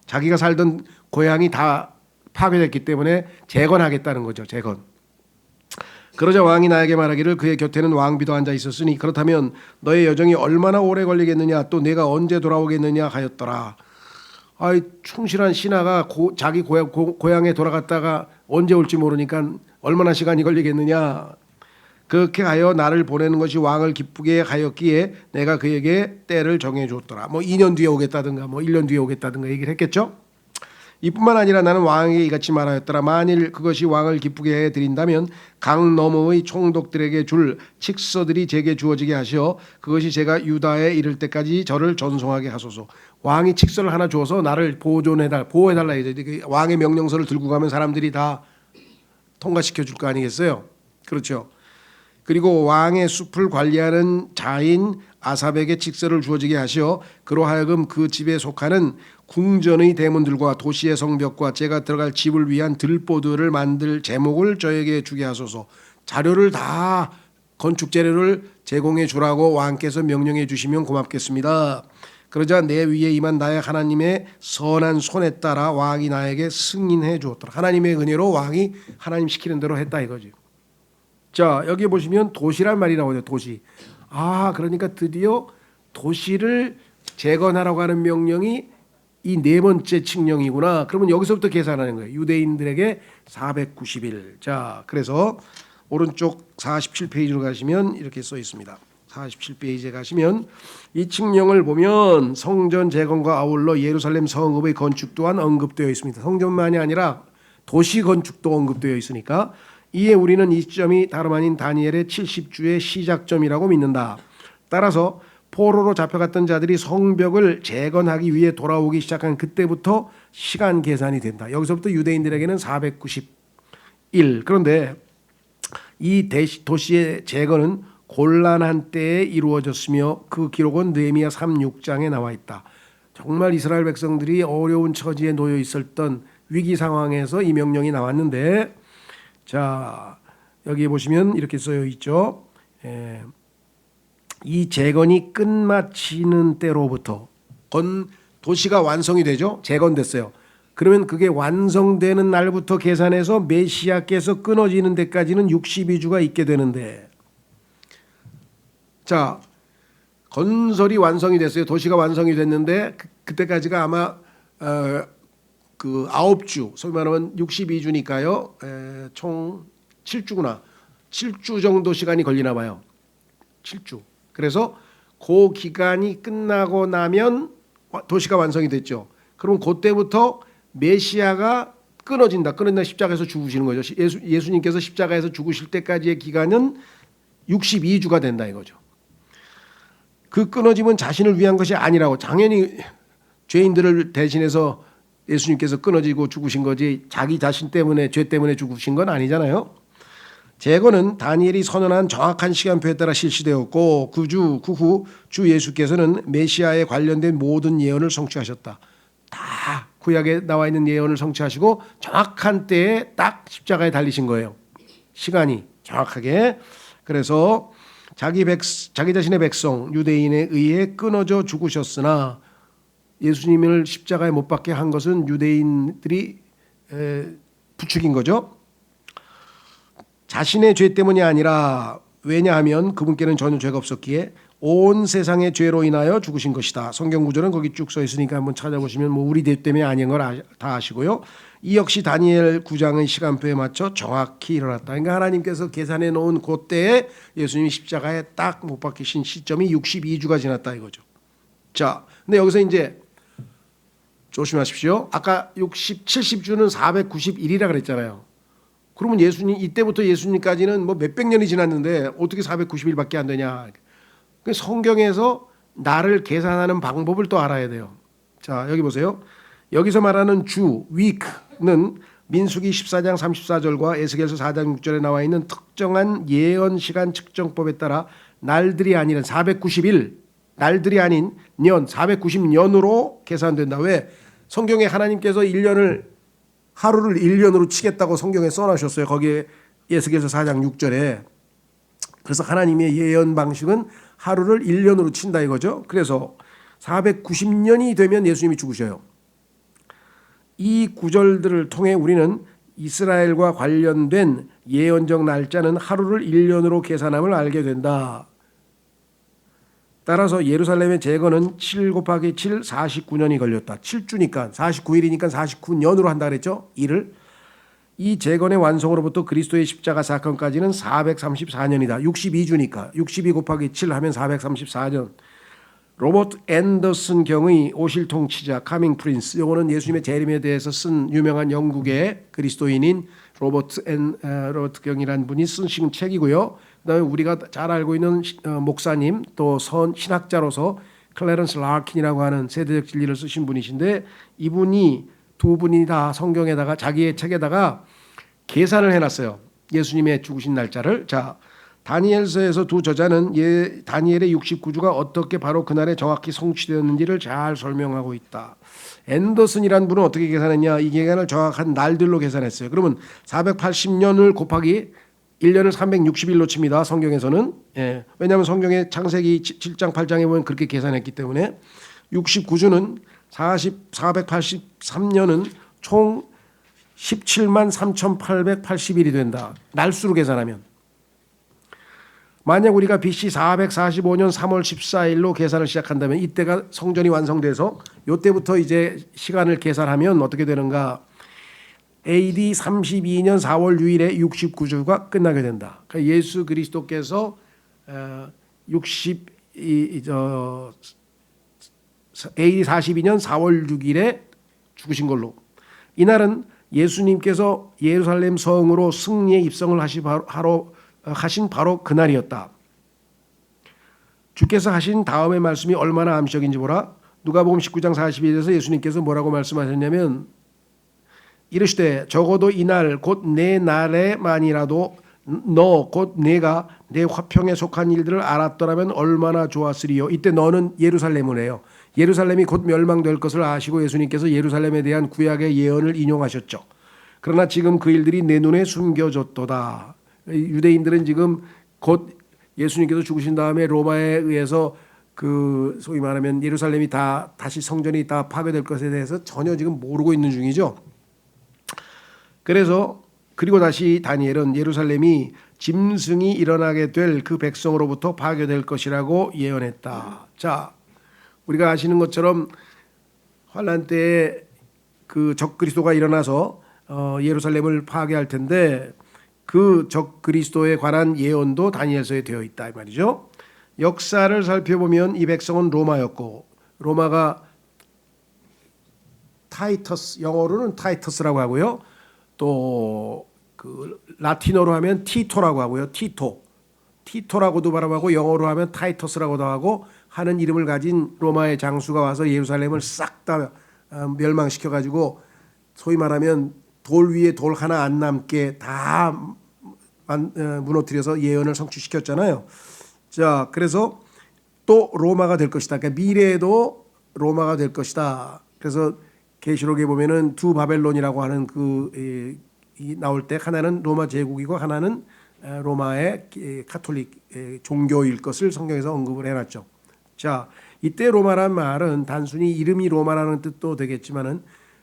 Speaker 1: 자기가 살던 고향이 다 파괴됐기 때문에 재건하겠다는 거죠. 재건. 그러자 왕이 나에게 말하기를 그의 곁에는 왕비도 앉아 있었으니 그렇다면 너의 여정이 얼마나 오래 걸리겠느냐 또 내가 언제 돌아오겠느냐 하였더라. 아이 충실한 신하가 자기 고향에 돌아갔다가 언제 올지 모르니까 얼마나 시간이 걸리겠느냐. 그렇게 하여 나를 보내는 것이 왕을 기쁘게 하였기에 내가 그에게 때를 정해 줬더라. 뭐 2년 뒤에 오겠다든가 뭐 1년 뒤에 오겠다든가 얘기를 했겠죠. 이뿐만 아니라 나는 왕에게 이같이 말하였더라. 만일 그것이 왕을 기쁘게 해드린다면 강 너머의 총독들에게 줄 칙서들이 제게 주어지게 하시어 그것이 제가 유다에 이를 때까지 저를 전송하게 하소서. 왕이 칙서를 하나 주어서 나를 보호해달라 이제 왕의 명령서를 들고 가면 사람들이 다 통과시켜 줄 거 아니겠어요. 그렇죠. 그리고 왕의 숲을 관리하는 자인 아삽에게 칙서를 주어지게 하시어 그로 하여금 그 집에 속하는 궁전의 대문들과 도시의 성벽과 제가 들어갈 집을 위한 들보들을 만들 제목을 저에게 주게 하소서. 자료를 다 건축 재료를 제공해 주라고 왕께서 명령해 주시면 고맙겠습니다. 그러자 내 위에 임한 나의 하나님의 선한 손에 따라 왕이 나에게 승인해 주었더라. 하나님의 은혜로 왕이 하나님 시키는 대로 했다 이거지. 자 여기 보시면 도시란 말이 나오죠. 도시. 그러니까 드디어 도시를 재건하라고 하는 명령이 이 네 번째 칙령이구나. 그러면 여기서부터 계산하는 거예요. 유대인들에게 490일. 자 그래서 오른쪽 47페이지로 가시면 이렇게 써 있습니다. 47페이지에 가시면 이 칙령을 보면 성전 재건과 아울러 예루살렘 성읍의 건축 또한 언급되어 있습니다. 성전만이 아니라 도시 건축도 언급되어 있으니까 이에 우리는 이 시점이 다름 아닌 다니엘의 70주의 시작점이라고 믿는다. 따라서 포로로 잡혀갔던 자들이 성벽을 재건하기 위해 돌아오기 시작한 그때부터 시간 계산이 된다. 여기서부터 유대인들에게는 490일. 그런데 이 도시의 재건은 곤란한 때에 이루어졌으며 그 기록은 느헤미야 3:6장에 나와 있다. 정말 이스라엘 백성들이 어려운 처지에 놓여 있었던 위기 상황에서 이 명령이 나왔는데 자 여기 보시면 이렇게 쓰여 있죠. 이 재건이 끝마치는 때로부터 도시가 완성이 되죠. 재건됐어요. 그러면 그게 완성되는 날부터 계산해서 메시아께서 끊어지는 데까지는 62주가 있게 되는데 자 건설이 완성이 됐어요. 도시가 완성이 됐는데 그때까지가 아마 그 9주, 소위 말하면 62주니까요. 총 7주구나. 7주 정도 시간이 걸리나 봐요. 7주. 그래서 그 기간이 끝나고 나면 도시가 완성이 됐죠. 그럼 그때부터 메시아가 끊어진다. 십자가에서 죽으시는 거죠. 예수님께서 십자가에서 죽으실 때까지의 기간은 62주가 된다 이거죠. 그 끊어짐은 자신을 위한 것이 아니라고 당연히 죄인들을 대신해서 예수님께서 끊어지고 죽으신 거지 자기 자신 때문에 죄 때문에 죽으신 건 아니잖아요. 재건은 다니엘이 선언한 정확한 시간표에 따라 실시되었고 그 후 주 예수께서는 메시아에 관련된 모든 예언을 성취하셨다. 다 구약에 나와 있는 예언을 성취하시고 정확한 때에 딱 십자가에 달리신 거예요. 시간이 정확하게. 그래서 자기 자신의 백성 유대인에 의해 끊어져 죽으셨으나 예수님을 십자가에 못 박게 한 것은 유대인들이 부추긴 거죠. 자신의 죄 때문이 아니라 왜냐하면 그분께는 전혀 죄가 없었기에 온 세상의 죄로 인하여 죽으신 것이다. 성경 구절은 거기 쭉 써 있으니까 한번 찾아보시면 뭐 우리 죄 때문에 아닌 걸 다 아시고요. 이 역시 다니엘 9장의 시간표에 맞춰 정확히 일어났다. 그러니까 하나님께서 계산해 놓은 그때에 예수님이 십자가에 딱 못 박히신 시점이 62주가 지났다 이거죠. 자, 근데 여기서 이제 조심하십시오. 아까 70주는 491이라 그랬잖아요. 그러면 예수님 이때부터 예수님까지는 뭐 몇백 년이 지났는데 어떻게 490일밖에 안 되냐? 성경에서 나를 계산하는 방법을 또 알아야 돼요. 자, 여기 보세요. 여기서 말하는 주, week는 민수기 14장 34절과 에스겔서 4장 6절에 나와 있는 특정한 예언 시간 측정법에 따라 날들이 아니라 490일, 날들이 아닌 년, 490년으로 계산된다. 왜? 성경에 하나님께서 1년을 하루를 1년으로 치겠다고 성경에 써놓으셨어요. 거기에 에스겔서 4장 6절에. 그래서 하나님의 예언 방식은 하루를 1년으로 친다 이거죠. 그래서 490년이 되면 예수님이 죽으셔요. 이 구절들을 통해 우리는 이스라엘과 관련된 예언적 날짜는 하루를 1년으로 계산함을 알게 된다. 따라서 예루살렘의 재건은 7 곱하기 7 49년이 걸렸다. 7주니까 49일이니까 49년으로 한다 그랬죠. 일을. 이 재건의 완성으로부터 그리스도의 십자가 사건까지는 434년이다. 62주니까 62 곱하기 7 하면 434년. 로버트 앤더슨 경의 오실통치자 카밍 프린스, 요거는 예수님의 재림에 대해서 쓴 유명한 영국의 그리스도인인 로버트 경이라는 분이 쓴 책이고요. 그다음에 우리가 잘 알고 있는 목사님 또 신학자로서 클래런스 라킨이라고 하는 세대적 진리를 쓰신 분이신데 이분이 두 분이 다 성경에다가 자기의 책에다가 계산을 해놨어요. 예수님의 죽으신 날짜를. 자, 다니엘서에서 두 저자는 다니엘의 69주가 어떻게 바로 그날에 정확히 성취되었는지를 잘 설명하고 있다. 앤더슨이라는 분은 어떻게 계산했냐? 이 기간을 정확한 날들로 계산했어요. 그러면 480년을 곱하기 1년을 360일로 칩니다. 성경에서는. 예. 왜냐하면 성경의 창세기 7장 8장에 보면 그렇게 계산했기 때문에 69주는 483년은 총 17만 3,880일이 된다. 날수로 계산하면. 만약 우리가 BC 445년 3월 14일로 계산을 시작한다면 이때가 성전이 완성돼서 이때부터 이제 시간을 계산하면 어떻게 되는가? AD 32년 4월 6일에 69주가 끝나게 된다. 그러니까 예수 그리스도께서 AD 42년 4월 6일에 죽으신 걸로. 이날은 예수님께서 예루살렘 성으로 승리의 입성을 하신 바로 그날이었다. 주께서 하신 다음의 말씀이 얼마나 암시적인지 보라. 누가복음 19장 42절에서 예수님께서 뭐라고 말씀하셨냐면 이르시되 적어도 이날 곧 내 날에만이라도 너 곧 내가 내 화평에 속한 일들을 알았더라면 얼마나 좋았으리요. 이때 너는 예루살렘을 해요. 예루살렘이 곧 멸망될 것을 아시고 예수님께서 예루살렘에 대한 구약의 예언을 인용하셨죠. 그러나 지금 그 일들이 내 눈에 숨겨졌도다. 유대인들은 지금 곧 예수님께서 죽으신 다음에 로마에 의해서 그 소위 말하면 예루살렘이 다 다시 성전이 다 파괴될 것에 대해서 전혀 지금 모르고 있는 중이죠. 그래서 그리고 다시 다니엘은 예루살렘이 짐승이 일어나게 될 그 백성으로부터 파괴될 것이라고 예언했다. 자, 우리가 아시는 것처럼 환란 때에 그 적그리스도가 일어나서 예루살렘을 파괴할 텐데 그 적그리스도에 관한 예언도 다니엘서에 되어 있다 이 말이죠. 역사를 살펴보면 이 백성은 로마였고 로마가 타이터스, 영어로는 타이터스라고 하고요. 또 그 라틴어로 하면 티토라고 하고요. 티토라고도 발음하고 영어로 하면 타이터스라고도 하고 하는 이름을 가진 로마의 장수가 와서 예루살렘을 싹 다 멸망시켜 가지고 소위 말하면 돌 위에 돌 하나 안 남게 다 무너뜨려서 예언을 성취시켰잖아요. 자, 그래서 또 로마가 될 것이다. 그러니까 미래에도 로마가 될 것이다. 그래서 계시록에 보면은 두 바벨론이라고 하는 나올 때 하나는 로마 제국이고 하나는 로마의 카톨릭 종교일 것을 성경에서 언급을 해놨죠. 자, 이때 로마란 말은 단순히 이름이 로마라는 뜻도 되겠지만은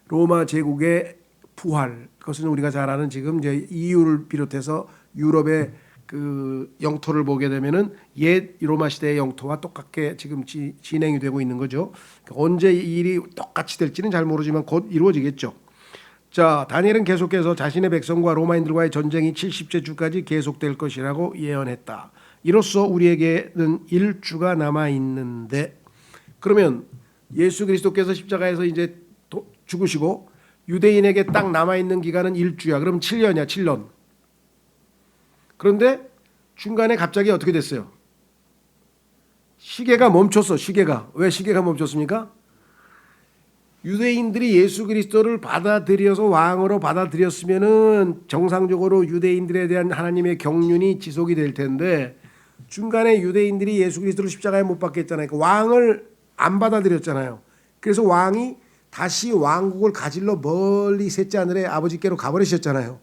Speaker 1: 로마 제국의 부활, 그것은 우리가 잘 아는 지금 이제 EU를 비롯해서 유럽의 그 영토를 보게 되면은 옛 로마 시대의 영토와 똑같게 지금 진행이 되고 있는 거죠. 그러니까 언제 이 일이 똑같이 될지는 잘 모르지만 곧 이루어지겠죠. 자, 다니엘은 계속해서 자신의 백성과 로마인들과의 전쟁이 70째 주까지 계속될 것이라고 예언했다. 이로써 우리에게는 1주가 남아 있는데, 그러면 예수 그리스도께서 십자가에서 이제 죽으시고 유대인에게 딱 남아 있는 기간은 1주야. 그럼 7년이야, 7년. 그런데 중간에 갑자기 어떻게 됐어요? 시계가 멈췄어. 시계가. 왜 시계가 멈췄습니까? 유대인들이 예수 그리스도를 받아들여서 왕으로 받아들였으면은 정상적으로 유대인들에 대한 하나님의 경륜이 지속이 될 텐데, 중간에 유대인들이 예수 그리스도를 십자가에 못 박겠잖아요. 그러니까 왕을 안 받아들였잖아요. 그래서 왕이 다시 왕국을 가질러 멀리 셋째 하늘에 아버지께로 가버리셨잖아요.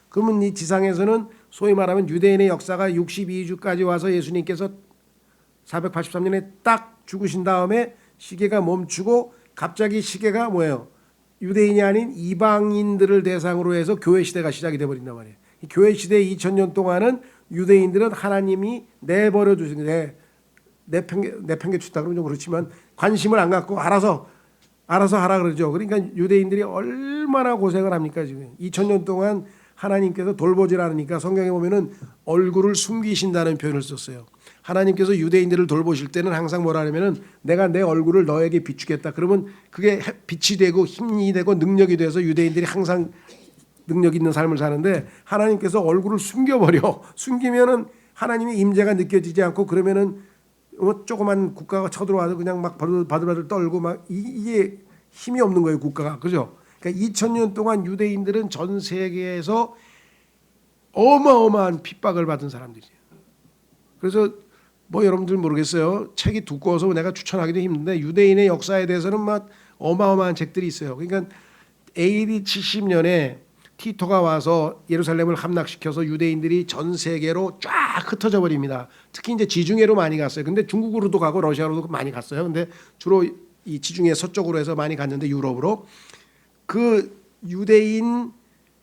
Speaker 1: 그러면 이 지상에서는 소위 말하면 유대인의 역사가 62주까지 와서 예수님께서 483년에 딱 죽으신 다음에 시계가 멈추고 갑자기 시계가 뭐예요? 유대인이 아닌 이방인들을 대상으로 해서 교회 시대가 시작이 돼버린단 말이에요. 이 교회 시대 2000년 동안은 유대인들은 하나님이 내버려 두신 내팽개쳤다 그러면 좀 그렇지만 관심을 안 갖고 알아서 하라 그러죠. 그러니까 유대인들이 얼마나 고생을 합니까 지금 2000년 동안 하나님께서 돌보질 않으니까 성경에 보면은 얼굴을 숨기신다는 표현을 썼어요. 하나님께서 유대인들을 돌보실 때는 항상 뭐라 하냐면은 내가 내 얼굴을 너에게 비추겠다. 그러면 그게 빛이 되고 힘이 되고 능력이 돼서 유대인들이 항상 능력 있는 삶을 사는데 하나님께서 얼굴을 숨겨버려. 숨기면은 하나님의 임재가 느껴지지 않고 그러면은 조그만 국가가 쳐들어와도 그냥 막 바들바들 떨고 막 이게 힘이 없는 거예요 국가가. 그죠? 그러니까 2000년 동안 유대인들은 전 세계에서 어마어마한 핍박을 받은 사람들이에요. 그래서 뭐 여러분들 모르겠어요. 책이 두꺼워서 내가 추천하기도 힘든데 유대인의 역사에 대해서는 막 어마어마한 책들이 있어요. 그러니까 AD 70년에 티토가 와서 예루살렘을 함락시켜서 유대인들이 전 세계로 쫙 흩어져 버립니다. 특히 이제 지중해로 많이 갔어요. 근데 중국으로도 가고 러시아로도 많이 갔어요. 근데 주로 이 지중해 서쪽으로 해서 많이 갔는데 유럽으로 그 유대인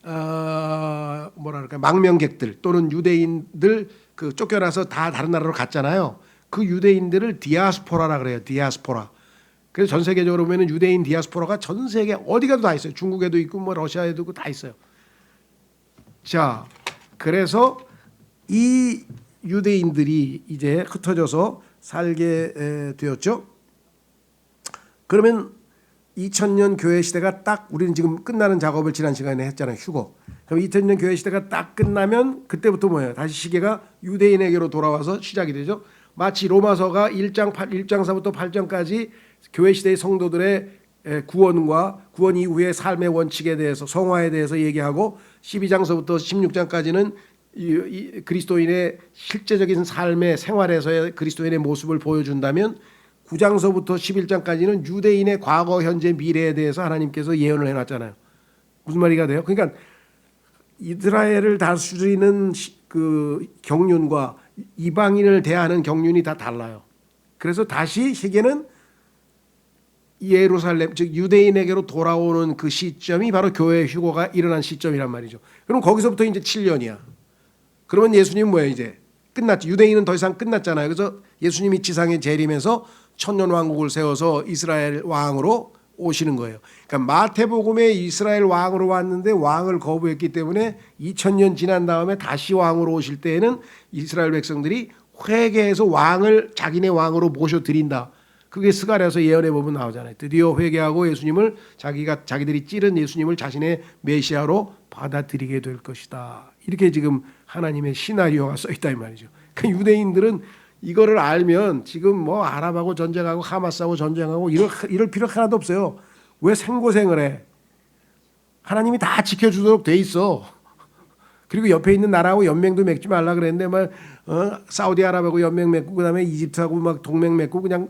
Speaker 1: 뭐랄까 망명객들 또는 유대인들 그 쫓겨나서 다 다른 나라로 갔잖아요. 그 유대인들을 디아스포라라 그래요. 디아스포라. 그래서 전 세계적으로 보면은 유대인 디아스포라가 전 세계 어디 가도 다 있어요. 중국에도 있고 뭐 러시아에도 있고 다 있어요. 자, 그래서 이 유대인들이 이제 흩어져서 살게 되었죠. 그러면 2000년 교회 시대가 딱 우리는 지금 끝나는 작업을 지난 시간에 했잖아요. 휴거. 그럼 2000년 교회 시대가 딱 끝나면 그때부터 뭐예요? 다시 시계가 유대인에게로 돌아와서 시작이 되죠. 마치 로마서가 1장서부터 8장까지 교회 시대의 성도들의 구원과 구원 이후의 삶의 원칙에 대해서 성화에 대해서 얘기하고 12장서부터 16장까지는 그리스도인의 실제적인 삶의 생활에서의 그리스도인의 모습을 보여준다면 9장서부터 11장까지는 유대인의 과거, 현재, 미래에 대해서 하나님께서 예언을 해놨잖아요. 무슨 말이가 돼요? 그러니까 이스라엘을 다스리는 그 경륜과 이방인을 대하는 경륜이 다 달라요. 그래서 다시 시계는 예루살렘 즉 유대인에게로 돌아오는 그 시점이 바로 교회 휴거가 일어난 시점이란 말이죠. 그럼 거기서부터 이제 7년이야. 그러면 예수님은 뭐예요? 이제 끝났지. 유대인은 더 이상 끝났잖아요. 그래서 예수님이 지상에 재림해서 천년 왕국을 세워서 이스라엘 왕으로 오시는 거예요. 그러니까 마태복음에 이스라엘 왕으로 왔는데 왕을 거부했기 때문에 2000년 지난 다음에 다시 왕으로 오실 때에는 이스라엘 백성들이 회개해서 왕을 자기네 왕으로 모셔드린다. 그게 스가랴서 예언에 보면 나오잖아요. 드디어 회개하고 예수님을 자기들이 찌른 예수님을 자신의 메시아로 받아들이게 될 것이다. 이렇게 지금 하나님의 시나리오가 써 있다 이 말이죠. 그러니까 유대인들은 이거를 알면 지금 뭐 아랍하고 전쟁하고 하마스하고 전쟁하고 이럴 필요 하나도 없어요. 왜 생고생을 해? 하나님이 다 지켜주도록 돼 있어. 그리고 옆에 있는 나라하고 연맹도 맺지 말라 그랬는데 막 사우디아라비아하고 연맹 맺고 그다음에 이집트하고 막 동맹 맺고 그냥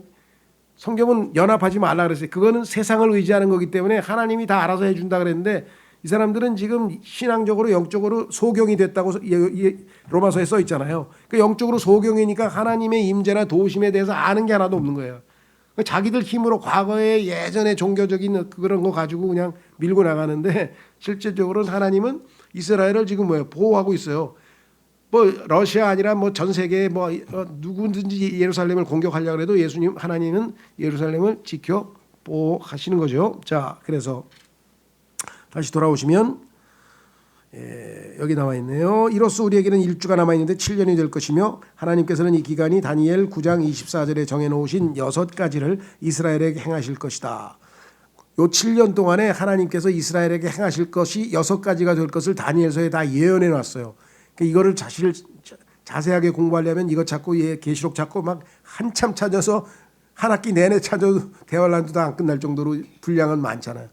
Speaker 1: 성경은 연합하지 말라 그랬어요. 그거는 세상을 의지하는 거기 때문에 하나님이 다 알아서 해준다 그랬는데 이 사람들은 지금 신앙적으로 영적으로 소경이 됐다고 로마서에 써 있잖아요. 그러니까 영적으로 소경이니까 하나님의 임재나 도우심에 대해서 아는 게 하나도 없는 거예요. 자기들 힘으로 과거에 예전에 종교적인 그런 거 가지고 그냥 밀고 나가는데 실제적으로는 하나님은 이스라엘을 지금 보호하고 있어요. 뭐 러시아 아니라 뭐 전 세계 뭐 누구든지 예루살렘을 공격하려고 해도 하나님은 예루살렘을 지켜 보호하시는 거죠. 자, 그래서 다시 돌아오시면 여기 나와 있네요. 이로써 우리에게는 1주가 남아 있는데 7년이 될 것이며 하나님께서는 이 기간이 다니엘 9장 24절에 정해놓으신 6가지를 이스라엘에게 행하실 것이다. 요 7년 동안에 하나님께서 이스라엘에게 행하실 것이 6가지가 될 것을 다니엘서에 다 예언해 놨어요. 그러니까 이거를 자세하게 공부하려면 이거 찾고 계시록 찾고 막 한참 찾아서 한 학기 내내 찾아도 대환란도 다 안 끝날 정도로 분량은 많잖아요.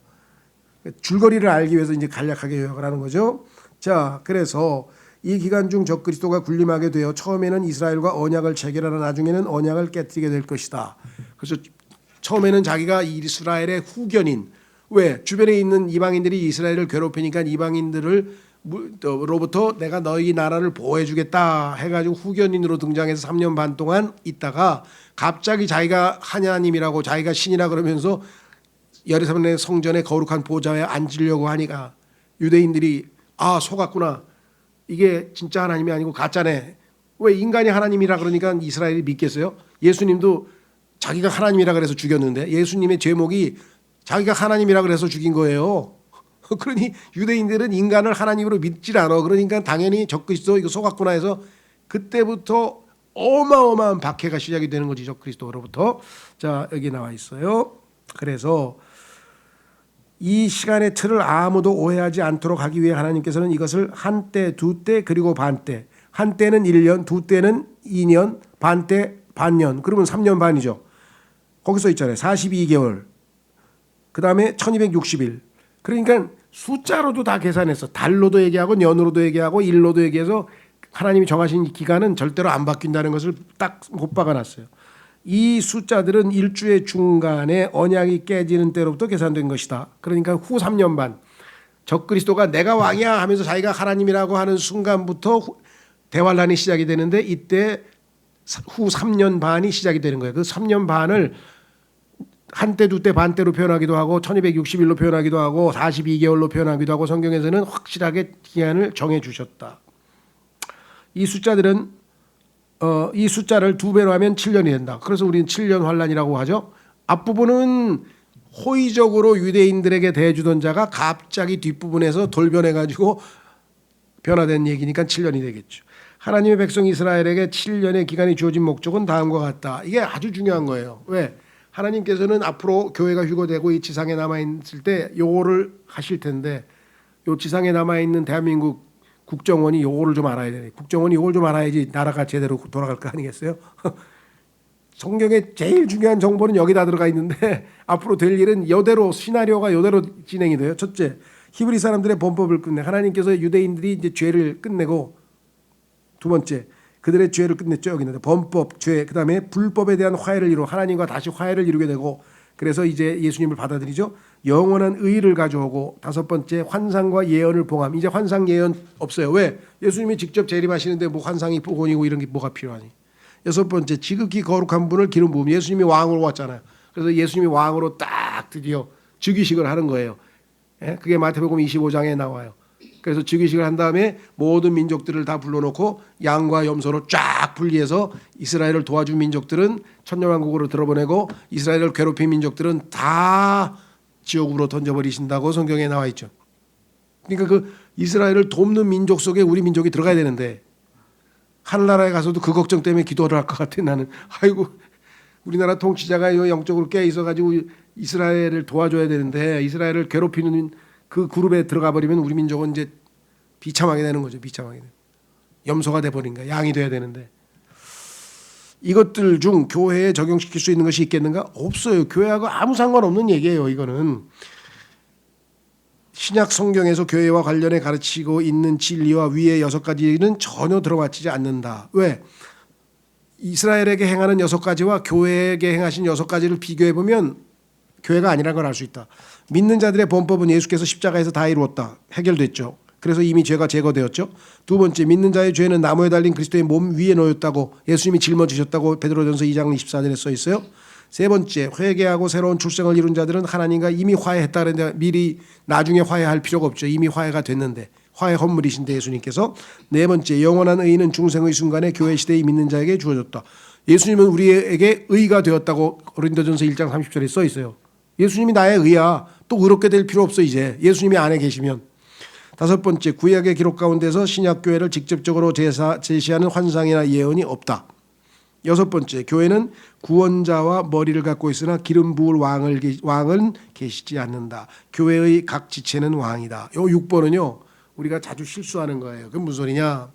Speaker 1: 줄거리를 알기 위해서 이제 간략하게 요약을 하는 거죠. 자, 그래서 이 기간 중 적그리스도가 군림하게 되어 처음에는 이스라엘과 언약을 체결하나 나중에는 언약을 깨뜨리게 될 것이다. 그래서 처음에는 자기가 이스라엘의 후견인, 왜 주변에 있는 이방인들이 이스라엘을 괴롭히니까 이방인들로부터 내가 너희 나라를 보호해주겠다 해가지고 후견인으로 등장해서 3년 반 동안 있다가 갑자기 자기가 하나님이라고 자기가 신이라 그러면서 예루살렘 성전의 거룩한 보좌에 앉으려고 하니까 유대인들이 속았구나. 이게 진짜 하나님이 아니고 가짜네. 왜 인간이 하나님이라 그러니까 이스라엘이 믿겠어요? 예수님도 자기가 하나님이라 그래서 죽였는데 예수님의 제목이 자기가 하나님이라 그래서 죽인 거예요. 그러니 유대인들은 인간을 하나님으로 믿질 않아. 그러니까 당연히 적그리스도 이거 속았구나 해서 그때부터 어마어마한 박해가 시작이 되는 거지, 적그리스도로부터. 자, 여기 나와 있어요. 그래서 이 시간의 틀을 아무도 오해하지 않도록 하기 위해 하나님께서는 이것을 한때, 두때, 그리고 반때. 한때는 1년, 두때는 2년, 반때, 반년. 그러면 3년 반이죠. 거기 써 있잖아요. 42개월. 그 다음에 1260일. 그러니까 숫자로도 다 계산했어. 달로도 얘기하고 년으로도 얘기하고 일로도 얘기해서 하나님이 정하신 기간은 절대로 안 바뀐다는 것을 딱 못 박아놨어요. 이 숫자들은 일주의 중간에 언약이 깨지는 때로부터 계산된 것이다. 그러니까 후 3년 반. 적그리스도가 내가 왕이야 하면서 자기가 하나님이라고 하는 순간부터 대환란이 시작이 되는데 이때 후 3년 반이 시작이 되는 거예요. 그 3년 반을 한때, 두때, 반때로 표현하기도 하고 1260일로 표현하기도 하고 42개월로 표현하기도 하고 성경에서는 확실하게 기한을 정해 주셨다. 이 숫자들은 이 숫자를 2배로 하면 7년이 된다. 그래서 우리는 7년 환란이라고 하죠. 앞부분은 호의적으로 유대인들에게 대해주던 자가 갑자기 뒷부분에서 돌변해가지고 변화된 얘기니까 7년이 되겠죠. 하나님의 백성 이스라엘에게 7년의 기간이 주어진 목적은 다음과 같다. 이게 아주 중요한 거예요. 왜? 하나님께서는 앞으로 교회가 휴거되고 이 지상에 남아있을 때 요거를 하실 텐데 요 지상에 남아있는 대한민국 국정원이 요거를 좀 알아야 돼. 국정원이 요걸 좀 알아야지 나라가 제대로 돌아갈 거 아니겠어요? 성경의 제일 중요한 정보는 여기다 들어가 있는데 앞으로 될 일은 이대로 시나리오가 이대로 진행이 돼요. 첫째, 히브리 사람들의 범법을 끝내 하나님께서 유대인들이 이제 죄를 끝내고 두 번째, 그들의 죄를 끝냈죠. 여기 있는데 범법, 죄, 그다음에 불법에 대한 화해를 이루고 하나님과 다시 화해를 이루게 되고 그래서 이제 예수님을 받아들이죠. 영원한 의의를 가져오고 다섯 번째, 환상과 예언을 봉함. 이제 환상 예언 없어요. 왜? 예수님이 직접 재림하시는데 뭐 환상이 복원이고 이런 게 뭐가 필요하니. 여섯 번째, 지극히 거룩한 분을 기름 부음. 예수님이 왕으로 왔잖아요. 그래서 예수님이 왕으로 딱 드디어 즉위식을 하는 거예요. 그게 마태복음 25장에 나와요. 그래서 즉위식을 한 다음에 모든 민족들을 다 불러놓고 양과 염소로 쫙 분리해서 이스라엘을 도와준 민족들은 천년왕국으로 들어보내고 이스라엘을 괴롭힌 민족들은 다 지옥으로 던져버리신다고 성경에 나와 있죠. 그러니까 그 이스라엘을 돕는 민족 속에 우리 민족이 들어가야 되는데 하늘나라에 가서도 그 걱정 때문에 기도를 할 것 같아. 나는 아이고 우리나라 통치자가 영적으로 깨 있어가지고 이스라엘을 도와줘야 되는데 이스라엘을 괴롭히는 그 그룹에 들어가 버리면 우리 민족은 이제 비참하게 되는 거죠. 비참하게 되는. 염소가 돼버린 거야. 양이 돼야 되는데. 이것들 중 교회에 적용시킬 수 있는 것이 있겠는가? 없어요. 교회하고 아무 상관없는 얘기예요. 이거는 신약 성경에서 교회와 관련해 가르치고 있는 진리와 위의 6가지는 전혀 들어맞지 않는다. 왜? 이스라엘에게 행하는 6가지와 교회에게 행하신 6가지를 비교해 보면 교회가 아니라는 걸 알 수 있다. 믿는 자들의 본법은 예수께서 십자가에서 다 이루었다. 해결됐죠. 그래서 이미 죄가 제거되었죠. 두 번째, 믿는 자의 죄는 나무에 달린 그리스도의 몸 위에 놓였다고 예수님이 짊어지셨다고 베드로전서 2장 24절에 써 있어요. 세 번째, 회개하고 새로운 출생을 이룬 자들은 하나님과 이미 화해했다 그랬는데 미리 나중에 화해할 필요가 없죠. 이미 화해가 됐는데 화해 헌물이신데 예수님께서. 네 번째, 영원한 의는 중생의 순간에 교회 시대에 믿는 자에게 주어졌다. 예수님은 우리에게 의가 되었다고 고린도전서 1장 30절에 써 있어요. 예수님이 나의 의야. 또 의롭게 될 필요 없어. 이제 예수님이 안에 계시면. 다섯 번째, 구약의 기록 가운데서 신약 교회를 직접적으로 제시하는 환상이나 예언이 없다. 여섯 번째, 교회는 구원자와 머리를 갖고 있으나 기름 부을 왕은 계시지 않는다. 교회의 각 지체는 왕이다. 요 6번은요 우리가 자주 실수하는 거예요. 그게 무슨 소리냐?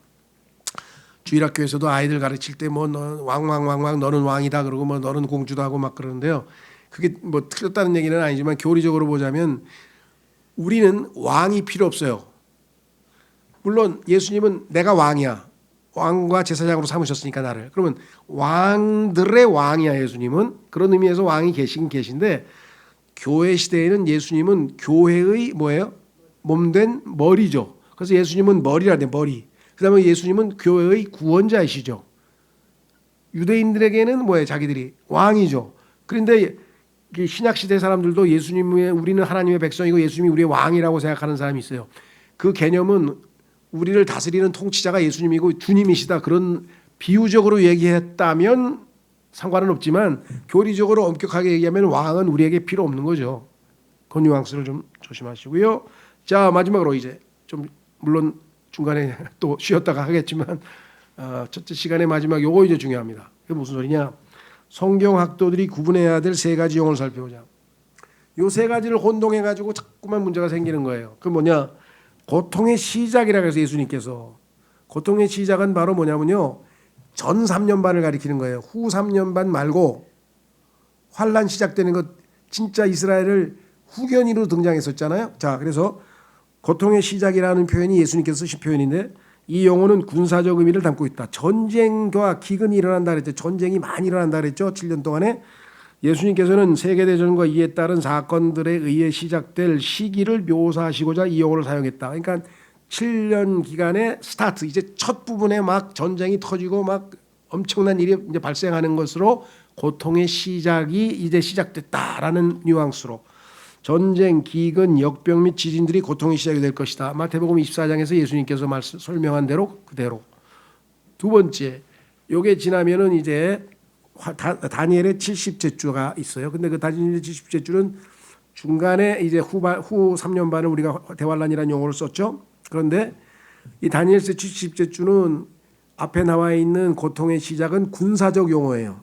Speaker 1: 주일학교에서도 아이들 가르칠 때 뭐 왕 너는 왕이다 그러고 뭐 너는 공주다 하고 막 그러는데요. 그게 뭐 틀렸다는 얘기는 아니지만 교리적으로 보자면 우리는 왕이 필요 없어요. 물론 예수님은 내가 왕이야. 왕과 제사장으로 삼으셨으니까 나를. 그러면 왕들의 왕이야 예수님은. 그런 의미에서 왕이 계시긴 계신데 교회 시대에는 예수님은 교회의 뭐예요? 몸된 머리죠. 그래서 예수님은 머리라 돼 머리. 그다음에 예수님은 교회의 구원자이시죠. 유대인들에게는 뭐예요? 자기들이 왕이죠. 그런데 신약 시대 사람들도 예수님의 우리는 하나님의 백성이고 예수님이 우리의 왕이라고 생각하는 사람이 있어요. 그 개념은 우리를 다스리는 통치자가 예수님이고 주님이시다 그런 비유적으로 얘기했다면 상관은 없지만 교리적으로 엄격하게 얘기하면 왕은 우리에게 필요 없는 거죠. 그 뉘앙스를 좀 조심하시고요. 자, 마지막으로 이제 좀 물론 중간에 또 쉬었다가 하겠지만 첫째 시간의 마지막 요거 이제 중요합니다. 그게 무슨 소리냐? 성경 학도들이 구분해야 될 3가지 용어를 살펴보자. 요 3가지를 혼동해 가지고 자꾸만 문제가 생기는 거예요. 그 뭐냐? 고통의 시작이라고 해서 예수님께서 고통의 시작은 바로 뭐냐면요. 전 3년반을 가리키는 거예요. 후 3년반 말고 환란 시작되는 것 진짜 이스라엘을 후견인으로 등장했었잖아요. 자, 그래서 고통의 시작이라는 표현이 예수님께서 쓰신 표현인데 이 용어는 군사적 의미를 담고 있다. 전쟁과 기근이 일어난다 그랬죠. 전쟁이 많이 일어난다 그랬죠. 7년 동안에 예수님께서는 세계대전과 이에 따른 사건들에 의해 시작될 시기를 묘사하시고자 이 용어를 사용했다. 그러니까 7년 기간의 스타트, 이제 첫 부분에 막 전쟁이 터지고 막 엄청난 일이 이제 발생하는 것으로 고통의 시작이 이제 시작됐다라는 뉘앙스로 전쟁, 기근, 역병 및 지진들이 고통의 시작이 될 것이다. 마태복음 24장에서 예수님께서 설명한 대로 그대로. 두 번째, 요게 지나면은 이제 다니엘의 70제주가 있어요. 근데 그 다니엘의 70제주는 중간에 이제 후 3년 반을 우리가 대환란이라는 용어를 썼죠. 그런데 이 다니엘서 70제주는 앞에 나와 있는 고통의 시작은 군사적 용어예요.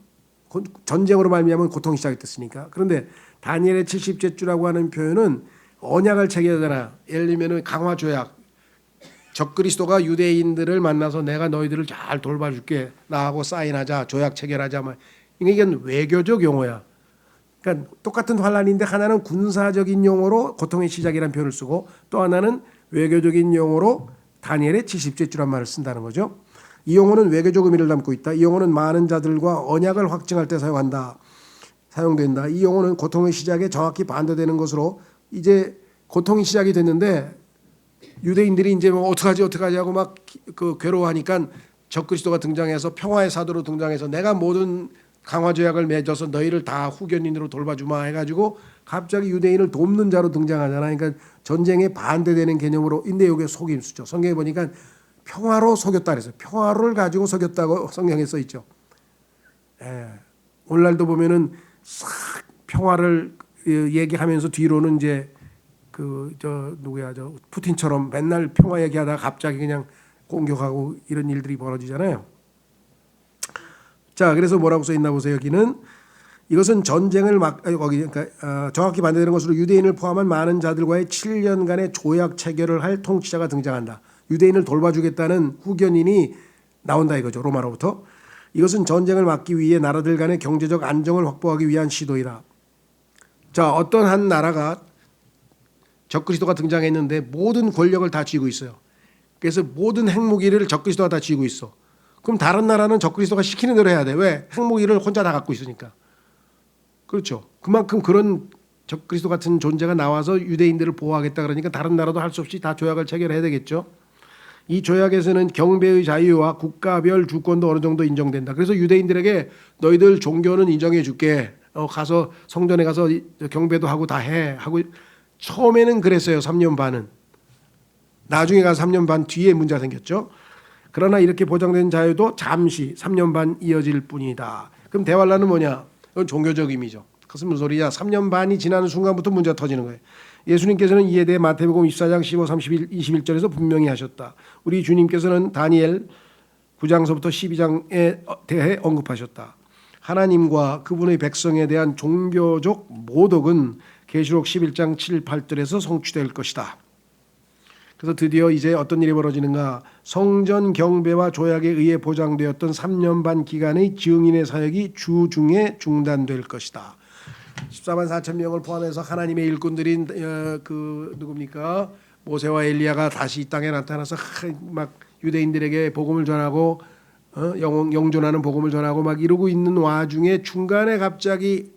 Speaker 1: 전쟁으로 말미암은 고통이 시작됐으니까. 그런데 다니엘의 70제주라고 하는 표현은 언약을 체결하잖아. 예를 들면 강화 조약. 적그리스도가 유대인들을 만나서 내가 너희들을 잘 돌봐줄게. 나하고 사인하자. 조약 체결하자. 이건 외교적 용어야. 그러니까 똑같은 환란인데 하나는 군사적인 용어로 고통의 시작이라는 표현을 쓰고 또 하나는 외교적인 용어로 다니엘의 70제주란 말을 쓴다는 거죠. 이 용어는 외교적 의미를 담고 있다. 이 용어는 많은 자들과 언약을 확증할 때 사용된다. 이 용어는 고통의 시작에 정확히 반대되는 것으로 이제 고통이 시작이 됐는데 유대인들이 이제 뭐 어떡하지 하고 막 그 괴로워하니까 적그리스도가 등장해서 평화의 사도로 등장해서 내가 모든 강화 조약을 맺어서 너희를 다 후견인으로 돌봐주마 해가지고 갑자기 유대인을 돕는 자로 등장하잖아. 그러니까 전쟁에 반대되는 개념으로 인데 이게 속임수죠. 성경에 보니까 평화로 속였다 그래서 평화를 가지고 속였다고 성경에 써 있죠. 오늘날도 보면은 싹 평화를 얘기하면서 뒤로는 이제 저 푸틴처럼 맨날 평화 얘기하다가 갑자기 그냥 공격하고 이런 일들이 벌어지잖아요. 자, 그래서 뭐라고 써 있나 보세요. 여기는 이것은 전쟁을 정확히 반대되는 것으로 유대인을 포함한 많은 자들과의 7년간의 조약 체결을 할 통치자가 등장한다. 유대인을 돌봐주겠다는 후견인이 나온다 이거죠. 로마로부터. 이것은 전쟁을 막기 위해 나라들 간의 경제적 안정을 확보하기 위한 시도이다. 자, 어떤 한 나라가 적그리스도가 등장했는데 모든 권력을 다 쥐고 있어요. 그래서 모든 핵무기를 적그리스도가 다 쥐고 있어. 그럼 다른 나라는 적그리스도가 시키는 대로 해야 돼. 왜? 핵무기를 혼자 다 갖고 있으니까. 그렇죠. 그만큼 그런 적그리스도 같은 존재가 나와서 유대인들을 보호하겠다 그러니까 다른 나라도 할 수 없이 다 조약을 체결해야 되겠죠. 이 조약에서는 경배의 자유와 국가별 주권도 어느 정도 인정된다. 그래서 유대인들에게 너희들 종교는 인정해 줄게. 가서 성전에 가서 경배도 하고 다 해. 하고 처음에는 그랬어요. 3년 반은. 나중에 가서 3년 반 뒤에 문제가 생겼죠. 그러나 이렇게 보장된 자유도 잠시 3년 반 이어질 뿐이다. 그럼 대환란은 뭐냐? 그건 종교적 의미죠. 그것은 무슨 소리냐? 3년 반이 지나는 순간부터 문제가 터지는 거예요. 예수님께서는 이에 대해 마태복음 24장 15, 31, 21절에서 분명히 하셨다. 우리 주님께서는 다니엘 9장서부터 12장에 대해 언급하셨다. 하나님과 그분의 백성에 대한 종교적 모독은 계시록 11장 7, 8절에서 성취될 것이다. 그래서 드디어 이제 어떤 일이 벌어지는가? 성전 경배와 조약에 의해 보장되었던 3년 반 기간의 증인의 사역이 주중에 중단될 것이다. 14만 4천 명을 포함해서 하나님의 일꾼들인 누굽니까? 모세와 엘리야가 다시 이 땅에 나타나서 막 유대인들에게 복음을 전하고 영존하는 복음을 전하고 막 이러고 있는 와중에 중간에 갑자기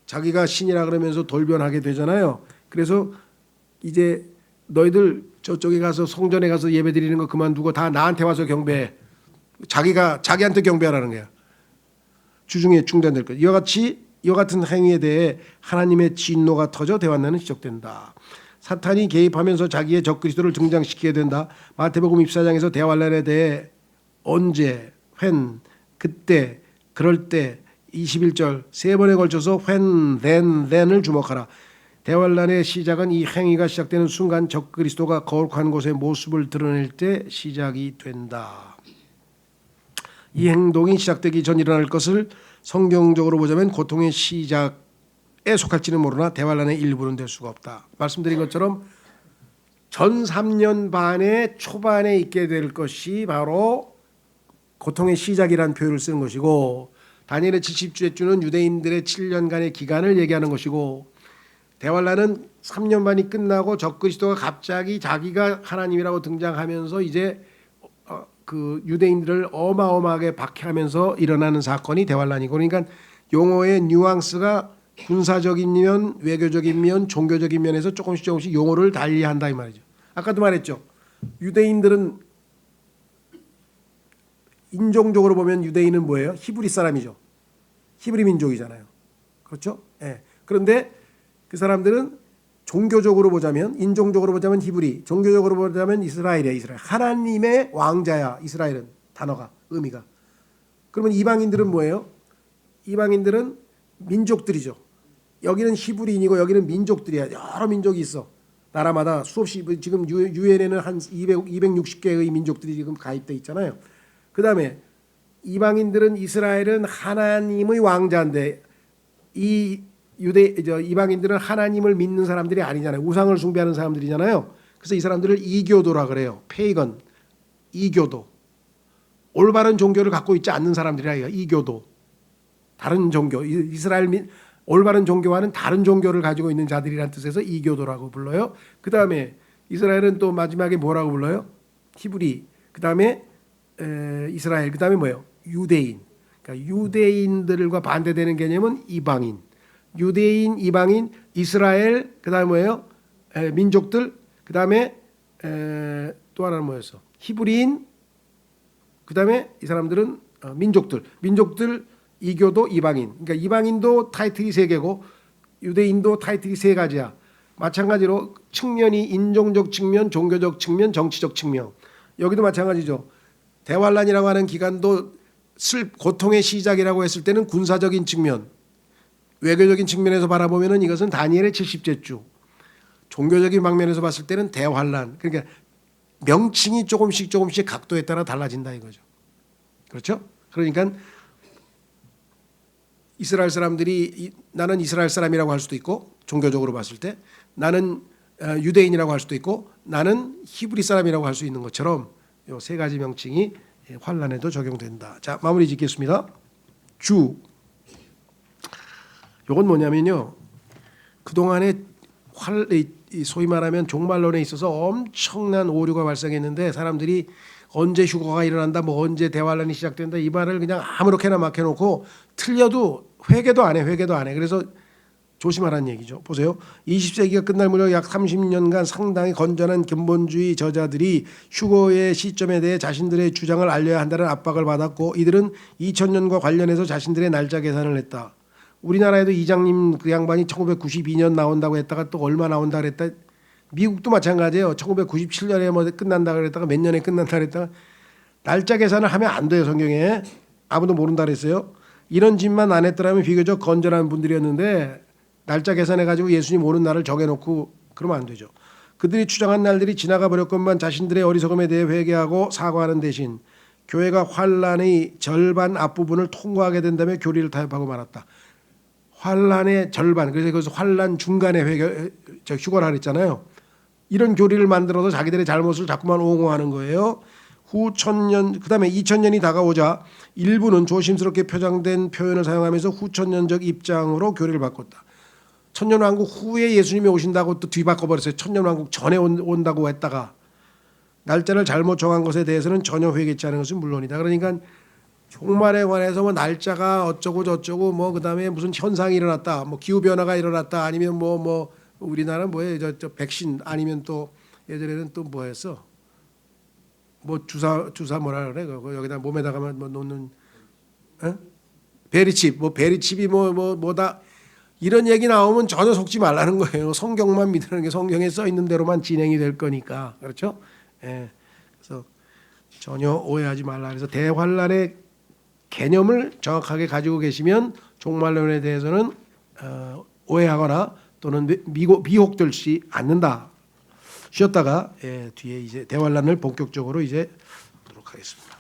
Speaker 1: 자기가 신이라 그러면서 돌변하게 되잖아요. 그래서 이제 너희들 저쪽에 가서 성전에 가서 예배드리는 거 그만두고 다 나한테 와서 경배해. 자기한테 경배하라는 거야. 주중에 중단될 것. 이와 같은 행위에 대해 하나님의 진노가 터져 대환란은 시작된다. 사탄이 개입하면서 자기의 적그리스도를 등장시키게 된다. 마태복음 24장에서 대환란에 대해 언제, 웬, 그때, 그럴 때 21절 세 번에 걸쳐서 when, then을 주목하라. 대환란의 시작은 이 행위가 시작되는 순간 적그리스도가 거룩한 곳의 모습을 드러낼 때 시작이 된다. 이 행동이 시작되기 전 일어날 것을 성경적으로 보자면 고통의 시작에 속할지는 모르나 대환란의 일부는 될 수가 없다. 말씀드린 것처럼 전 3년 반의 초반에 있게 될 것이 바로 고통의 시작이라는 표현을 쓰는 것이고 다니엘의 70주의 주는 유대인들의 7년간의 기간을 얘기하는 것이고 대환란은 3년 반이 끝나고 적그리스도가 갑자기 자기가 하나님이라고 등장하면서 이제 그 유대인들을 어마어마하게 박해하면서 일어나는 사건이 대환란이고 그러니까 용어의 뉘앙스가 군사적인 면, 외교적인 면, 종교적인 면에서 조금씩 용어를 달리한다 이 말이죠. 아까도 말했죠. 유대인들은 인종적으로 보면 유대인은 뭐예요? 히브리 사람이죠. 히브리 민족이잖아요. 그렇죠? 예. 그런데 그 사람들은 종교적으로 보자면 인종적으로 보자면 히브리, 종교적으로 보자면 이스라엘이야. 이스라엘. 하나님의 왕자야. 이스라엘은 단어가 의미가. 그러면 이방인들은 뭐예요? 이방인들은 민족들이죠. 여기는 히브리인이고 여기는 민족들이야. 여러 민족이 있어. 나라마다 수없이 지금 유엔에는 한 260개의 민족들이 지금 가입돼 있잖아요. 그다음에 이방인들은 이스라엘은 하나님의 왕자인데 이방인들은 하나님을 믿는 사람들이 아니잖아요. 우상을 숭배하는 사람들이잖아요. 그래서 이 사람들을 이교도라 그래요. 페이건, 이교도. 올바른 종교를 갖고 있지 않는 사람들이라 이교도. 다른 종교, 올바른 종교와는 다른 종교를 가지고 있는 자들이라는 뜻에서 이교도라고 불러요. 그 다음에 이스라엘은 또 마지막에 뭐라고 불러요? 히브리. 그 다음에 이스라엘. 그 다음에 뭐예요? 유대인. 그러니까 유대인들과 반대되는 개념은 이방인. 유대인, 이방인, 이스라엘. 그 다음에 뭐예요? 민족들. 그 다음에 또 하나는 뭐였어? 히브리인. 그 다음에 이 사람들은 민족들. 이교도, 이방인. 그러니까 이방인도 타이틀이 3개고 유대인도 타이틀이 3가지야. 마찬가지로 측면이 인종적 측면, 종교적 측면, 정치적 측면. 여기도 마찬가지죠. 대환란이라고 하는 기간도 고통의 시작이라고 했을 때는 군사적인 측면, 외교적인 측면에서 바라보면은 이것은 다니엘의 70째 주. 종교적인 방면에서 봤을 때는 대환란. 그러니까 명칭이 조금씩 각도에 따라 달라진다 이거죠. 그렇죠? 그러니까 이스라엘 사람들이 나는 이스라엘 사람이라고 할 수도 있고 종교적으로 봤을 때 나는 유대인이라고 할 수도 있고 나는 히브리 사람이라고 할 수 있는 것처럼 이 3가지 명칭이 환란에도 적용된다. 자, 마무리 짓겠습니다. 주. 요건 뭐냐면요. 그동안에 소위 말하면 종말론에 있어서 엄청난 오류가 발생했는데 사람들이 언제 휴거가 일어난다, 뭐 언제 대환란이 시작된다 이 말을 그냥 아무렇게나 막 해놓고 틀려도 회개도 안 해, 회개도 안 해. 그래서 조심하라는 얘기죠. 보세요. 20세기가 끝날 무렵 약 30년간 상당히 건전한 근본주의 저자들이 휴거의 시점에 대해 자신들의 주장을 알려야 한다는 압박을 받았고 이들은 2000년과 관련해서 자신들의 날짜 계산을 했다. 우리나라에도 이장님 그 양반이 1992년 나온다고 했다가 또 얼마 나온다 그랬다. 미국도 마찬가지예요. 1997년에 뭐 끝난다 그랬다가 몇 년에 끝난다 그랬다가 날짜 계산을 하면 안 돼요. 성경에 아무도 모른다 그랬어요. 이런 짓만 안 했더라면 비교적 건전한 분들이었는데 날짜 계산해가지고 예수님 오는 날을 정해놓고 그러면 안 되죠. 그들이 주장한 날들이 지나가 버렸건만 자신들의 어리석음에 대해 회개하고 사과하는 대신 교회가 환란의 절반 앞부분을 통과하게 된다며 교리를 타협하고 말았다. 환란의 절반, 그래서 그것을 환란 중간에 휴거라 그랬잖아요. 이런 교리를 만들어서 자기들의 잘못을 자꾸만 옹호하는 거예요. 후 1000년, 그 다음에 2000년이 다가오자 일부는 조심스럽게 표장된 표현을 사용하면서 후천년적 입장으로 교리를 바꿨다. 천년왕국 후에 예수님이 오신다고 또 뒤바꿔버렸어요. 천년왕국 전에 온다고 했다가 날짜를 잘못 정한 것에 대해서는 전혀 회개치 않은 것은 물론이다. 그러니까 종말에 관해서 뭐 날짜가 어쩌고 저쩌고 뭐 그다음에 무슨 현상이 일어났다, 뭐 기후 변화가 일어났다, 아니면 뭐 우리나라 뭐예요, 저 백신 아니면 또 예전에는 또 뭐였어, 뭐 주사 뭐라 그래, 그거 여기다 몸에다가 뭐 놓는 베리칩, 뭐 베리칩이 뭐다 이런 얘기 나오면 전혀 속지 말라는 거예요. 성경만 믿으라는 게 성경에 써 있는 대로만 진행이 될 거니까 그렇죠. 예, 그래서 전혀 오해하지 말라. 그래서 대환란의 개념을 정확하게 가지고 계시면 종말론에 대해서는 오해하거나 또는 미혹될지 않는다. 쉬었다가 뒤에 이제 대환란을 본격적으로 이제 보도록 하겠습니다.